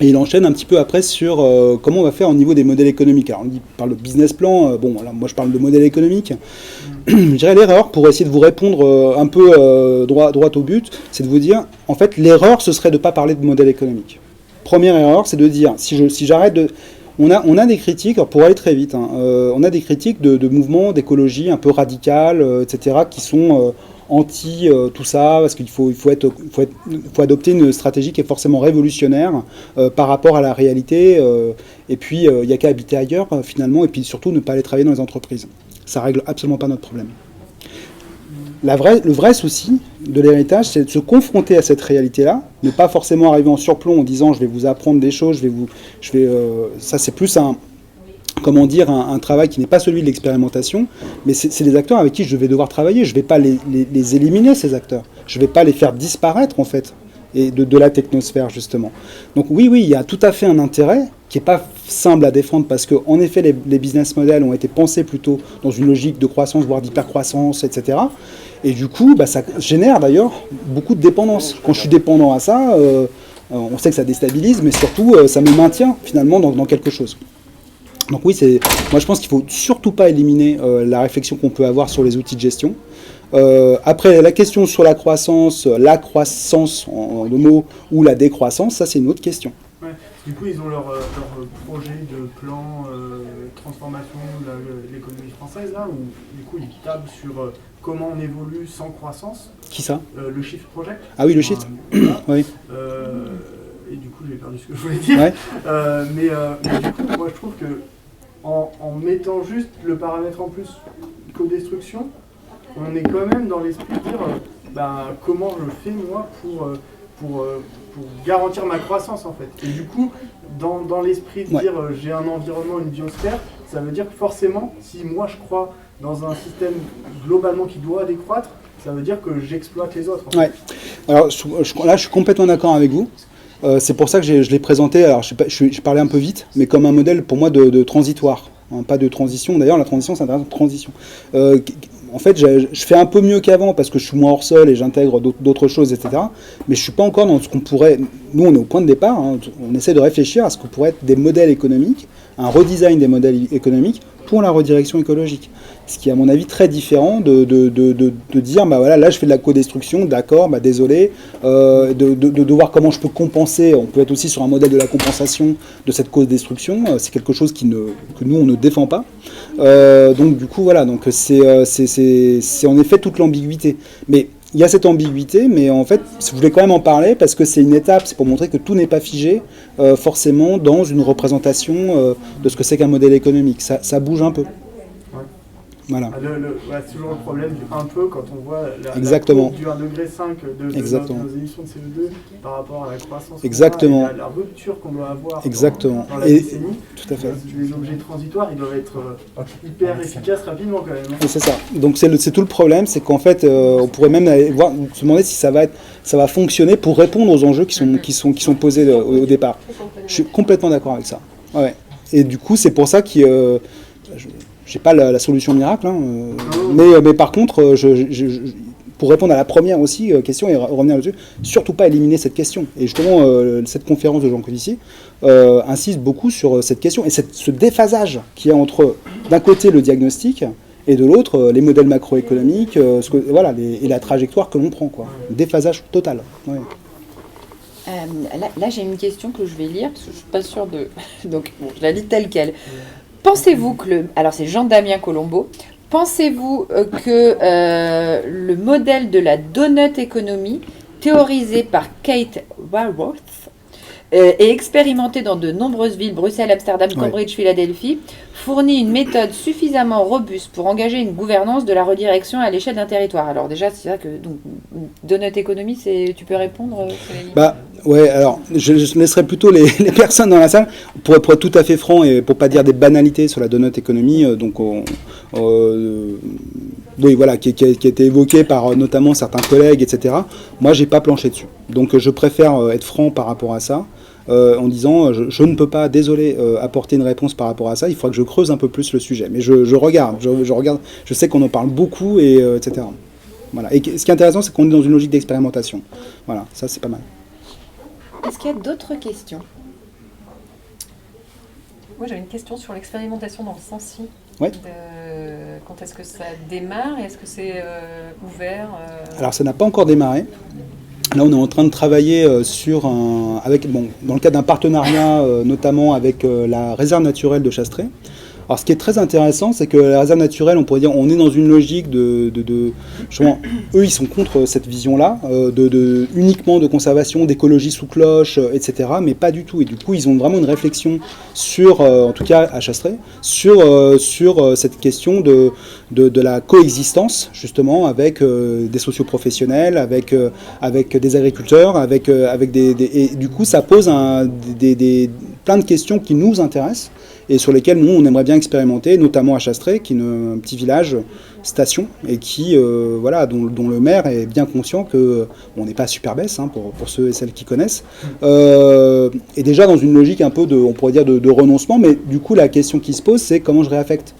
Et il enchaîne un petit peu après sur comment on va faire au niveau des modèles économiques. Alors on parle de business plan, moi je parle de modèle économique. Je dirais l'erreur, pour essayer de vous répondre un peu droit au but, c'est de vous dire, en fait, l'erreur, ce serait de ne pas parler de modèle économique. Première erreur, c'est de dire, si j'arrête de... On a des critiques, pour aller très vite, on a des critiques de mouvements d'écologie un peu radicales, etc., qui sont anti tout ça, parce qu'il faut adopter une stratégie qui est forcément révolutionnaire par rapport à la réalité, et puis il n'y a qu'à habiter ailleurs, finalement, et puis surtout ne pas aller travailler dans les entreprises. Ça ne règle absolument pas notre problème. Le vrai souci de l'héritage, c'est de se confronter à cette réalité-là, ne pas forcément arriver en surplomb en disant je vais vous apprendre des choses, ça c'est plus un travail qui n'est pas celui de l'expérimentation, mais c'est des acteurs avec qui je vais devoir travailler. Je ne vais pas les éliminer, ces acteurs. Je ne vais pas les faire disparaître, en fait, et de la technosphère, justement. Donc oui, il y a tout à fait un intérêt qui n'est pas simple à défendre, parce qu'en effet, les business models ont été pensés plutôt dans une logique de croissance, voire d'hypercroissance, etc. Et du coup, ça génère d'ailleurs beaucoup de dépendance. Quand je suis dépendant à ça, on sait que ça déstabilise, mais surtout, ça me maintient finalement dans quelque chose. Donc oui, moi je pense qu'il ne faut surtout pas éliminer la réflexion qu'on peut avoir sur les outils de gestion. Après, la question sur la croissance en deux mots, ou la décroissance, ça c'est une autre question. Ouais, Ouais. Du coup, ils ont leur projet de plan transformation de l'économie française, là, où du coup, ils tablent sur comment on évolue sans croissance. Qui ça? Le Shift Project. Ah oui, le Shift. Voilà. Oui. Et du coup, j'ai perdu ce que je voulais dire. Ouais. Mais du coup, moi, je trouve que en mettant juste le paramètre en plus co-destruction, on est quand même dans l'esprit de dire comment je fais moi pour garantir ma croissance en fait. Et du coup, dans l'esprit de dire j'ai un environnement, une biosphère, ça veut dire que forcément, si moi je crois dans un système globalement qui doit décroître, ça veut dire que j'exploite les autres. En fait. Ouais. Alors là, je suis complètement d'accord avec vous. C'est pour ça que je l'ai présenté, alors je parlais un peu vite, mais comme un modèle pour moi de transitoire, hein, pas de transition. D'ailleurs, la transition, c'est intéressant, transition. En fait, je fais un peu mieux qu'avant parce que je suis moins hors sol et j'intègre d'autres choses, etc. Mais je ne suis pas encore dans ce qu'on pourrait... Nous, on est au point de départ, hein, on essaie de réfléchir à ce que pourrait être des modèles économiques, un redesign des modèles économiques pour la redirection écologique. Ce qui est à mon avis très différent de dire, voilà, là je fais de la co-destruction, d'accord, désolé, de voir comment je peux compenser, on peut être aussi sur un modèle de la compensation de cette co-destruction, c'est quelque chose que nous on ne défend pas. Donc du coup voilà, donc c'est en effet toute l'ambiguïté. Mais il y a cette ambiguïté, mais en fait, je voulais quand même en parler parce que c'est une étape, c'est pour montrer que tout n'est pas figé forcément dans une représentation de ce que c'est qu'un modèle économique. Ça bouge un peu. Voilà. C'est toujours le problème du un peu quand on voit la Exactement. Du 1,5 degré de nos émissions de CO2 par rapport à la croissance. Exactement. Et la rupture qu'on doit avoir Exactement. dans la décennie. Tout à fait. Les objets transitoires, ils doivent être hyper efficaces rapidement quand même. Et c'est ça. Donc c'est tout le problème, c'est qu'en fait, on pourrait même aller voir, se demander si ça va fonctionner pour répondre aux enjeux qui sont posés au départ. Je suis complètement d'accord avec ça. Ouais. Et du coup, c'est pour ça que j'ai pas la solution miracle, hein, mais par contre, pour répondre à la première aussi question et revenir là-dessus, surtout pas éliminer cette question. Et justement, cette conférence de Jean Covici insiste beaucoup sur cette question et ce déphasage qu'il y a entre, d'un côté, le diagnostic et de l'autre, les modèles macroéconomiques, et la trajectoire que l'on prend, quoi. Déphasage total. Ouais. Là, j'ai une question que je vais lire, parce que je ne suis pas sûre de... Donc, bon, je la lis telle qu'elle. Pensez-vous que alors c'est Jean-Damien Colombo, pensez-vous que le modèle de la donut économie, théorisé par Kate Raworth, et expérimenté dans de nombreuses villes, Bruxelles, Amsterdam, Cambridge, Philadelphie, fournit une méthode suffisamment robuste pour engager une gouvernance de la redirection à l'échelle d'un territoire. Alors déjà, c'est ça que donc, donut économie, tu peux répondre Ouais, alors je laisserai plutôt les personnes dans la salle pour être tout à fait franc et pour pas dire des banalités sur la donut économie. Oui, voilà, qui a été évoqué par notamment certains collègues, etc. Moi, j'ai pas planché dessus. Donc, je préfère être franc par rapport à ça, en disant, je ne peux pas, désolé, apporter une réponse par rapport à ça. Il faudra que je creuse un peu plus le sujet. Mais je regarde, je sais qu'on en parle beaucoup, et etc. Voilà. Et ce qui est intéressant, c'est qu'on est dans une logique d'expérimentation. Voilà, ça, c'est pas mal. Est-ce qu'il y a d'autres questions ? Moi, j'avais une question sur l'expérimentation dans le Sancy. Ouais. Quand est-ce que ça démarre et est-ce que c'est ouvert Alors, ça n'a pas encore démarré. Là, on est en train de travailler dans le cadre d'un partenariat, notamment avec la réserve naturelle de Chastré. Alors, ce qui est très intéressant, c'est que la réserve naturelle, on pourrait dire, on est dans une logique justement, eux, ils sont contre cette vision-là, uniquement de conservation, d'écologie sous cloche, etc., mais pas du tout. Et du coup, ils ont vraiment une réflexion sur, en tout cas à Chastré, sur cette question de la coexistence, justement, avec des socioprofessionnels, avec des agriculteurs, et du coup, ça pose plein de questions qui nous intéressent, et sur lesquels nous, on aimerait bien expérimenter, notamment à Chastré, qui est un petit village station, et qui, dont le maire est bien conscient que on n'est pas à Superbès, hein, pour ceux et celles qui connaissent, et déjà dans une logique un peu on pourrait dire de renoncement, mais du coup, la question qui se pose, c'est comment je réaffecte,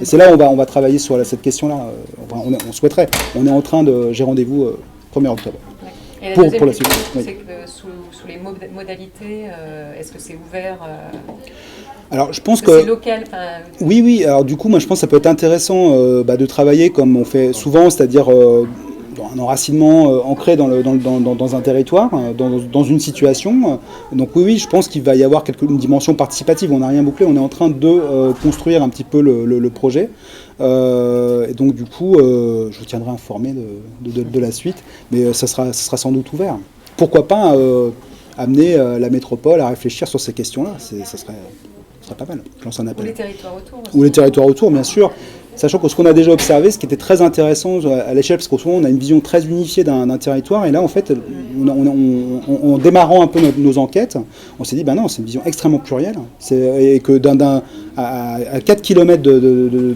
et c'est là où on va travailler sur cette question-là. On souhaiterait. On est en train j'ai rendez-vous 1er octobre. Et pour la suite, oui. C'est que sous les modalités, est-ce que c'est ouvert Alors, je pense que c'est local. Oui. Alors, du coup, moi, je pense que ça peut être intéressant de travailler comme on fait souvent, c'est-à-dire un enracinement ancré dans un territoire, dans une situation. Donc oui, je pense qu'il va y avoir une dimension participative. On n'a rien bouclé, on est en train de construire un petit peu le projet. Et donc du coup, je vous tiendrai informé de la suite, mais ça sera sans doute ouvert. Pourquoi pas amener la métropole à réfléchir sur ces questions-là, ça serait pas mal. Je lance un appel. Ou les territoires autour aussi. Ou les territoires autour, bien sûr. Sachant que ce qu'on a déjà observé, ce qui était très intéressant à l'échelle, parce qu'au fond, on a une vision très unifiée d'un territoire, et là, en fait, en démarrant un peu nos enquêtes, on s'est dit, ben non, c'est une vision extrêmement plurielle, et que à 4 km de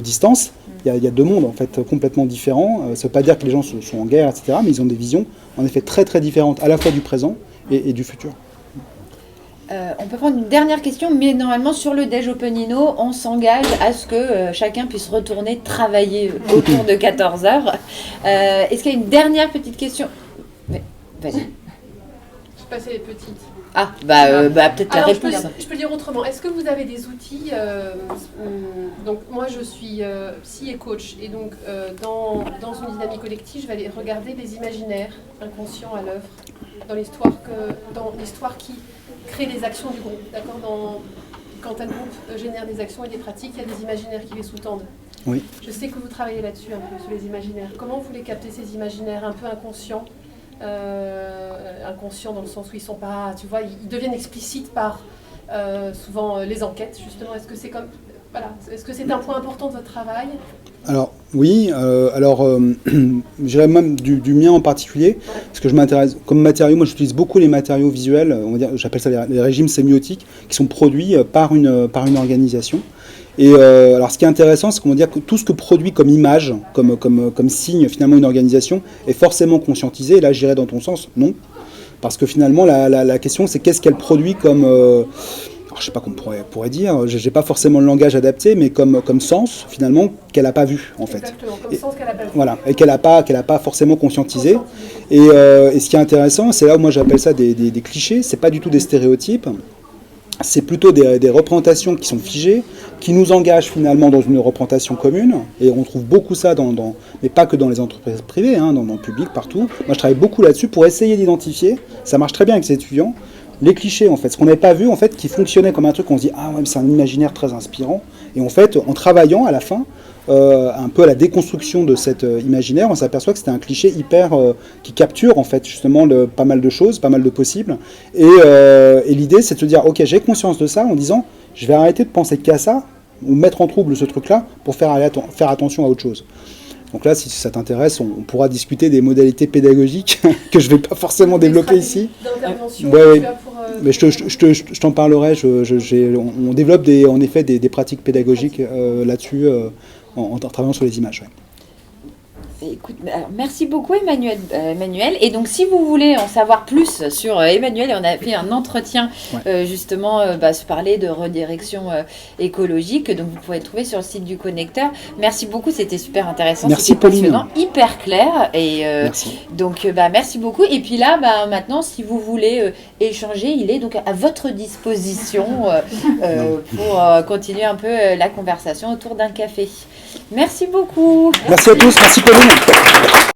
distance, il y a deux mondes, en fait, complètement différents. Ça ne veut pas dire que les gens sont en guerre, etc., mais ils ont des visions, en effet, très, très différentes, à la fois du présent et du futur. On peut prendre une dernière question, mais normalement sur le Déj Openino, on s'engage à ce que chacun puisse retourner travailler autour de 14h. Est-ce qu'il y a une dernière petite question? Vas-y. Je passais les petites. Ah, peut-être la Alors, réponse. je peux le dire autrement. Est-ce que vous avez des outils donc moi je suis psy et coach, et donc dans une dynamique collective, je vais aller regarder les imaginaires inconscients à l'œuvre dans l'histoire qui crée les actions du groupe. D'accord, quand un groupe génère des actions et des pratiques, il y a des imaginaires qui les sous-tendent. Oui. Je sais que vous travaillez là-dessus un peu, sur les imaginaires. Comment vous les captez, ces imaginaires un peu inconscients, inconscients dans le sens où ils sont pas, tu vois, ils deviennent explicites par souvent les enquêtes, justement. Est-ce que c'est est-ce que c'est un point important de votre travail? Alors oui, je dirais même du mien en particulier, parce que je m'intéresse, comme matériaux, moi j'utilise beaucoup les matériaux visuels, on va dire, j'appelle ça les régimes sémiotiques, qui sont produits par une organisation. Et alors ce qui est intéressant, c'est qu'on va dire que tout ce que produit comme image, comme signe finalement une organisation, est forcément conscientisé. Et là, je dirais dans ton sens, non. Parce que finalement, la question, c'est qu'est-ce qu'elle produit comme... je ne sais pas qu'on pourrait dire, je n'ai pas forcément le langage adapté, mais comme sens, finalement, qu'elle n'a pas vu, en fait. Exactement, comme sens qu'elle n'a pas vu. Voilà, et qu'elle n'a pas forcément conscientisé. Et ce qui est intéressant, c'est là où moi j'appelle ça des clichés, c'est pas du tout des stéréotypes, c'est plutôt des représentations qui sont figées, qui nous engagent finalement dans une représentation commune, et on trouve beaucoup ça, mais pas que dans les entreprises privées, dans le public, partout. Moi je travaille beaucoup là-dessus pour essayer d'identifier, ça marche très bien avec ces étudiants, les clichés, en fait, ce qu'on n'avait pas vu, en fait, qui fonctionnait comme un truc, on se dit, ah ouais, mais c'est un imaginaire très inspirant. Et en fait, en travaillant à la fin, un peu à la déconstruction de cet imaginaire, on s'aperçoit que c'était un cliché hyper qui capture, en fait, justement, pas mal de choses, pas mal de possibles. Et l'idée, c'est de se dire, ok, j'ai conscience de ça, en disant, je vais arrêter de penser qu'à ça, ou mettre en trouble ce truc-là, pour faire attention à autre chose. Donc là, si ça t'intéresse, on pourra discuter des modalités pédagogiques que je ne vais pas forcément développer ici. Ouais, mais je t'en parlerai. On développe en effet des pratiques pédagogiques là-dessus en travaillant sur les images. Ouais. Écoute, alors, merci beaucoup Emmanuel. Et donc si vous voulez en savoir plus sur Emmanuel, et on a fait un entretien justement se parler de redirection écologique, donc vous pouvez le trouver sur le site du Connecteur. Merci beaucoup, c'était super intéressant, merci c'était Pauline. passionnant, hyper clair, et merci. Donc merci beaucoup. Et puis là maintenant si vous voulez échanger, il est donc à votre disposition pour continuer un peu la conversation autour d'un café. Merci beaucoup. Merci à tous, merci Pauline.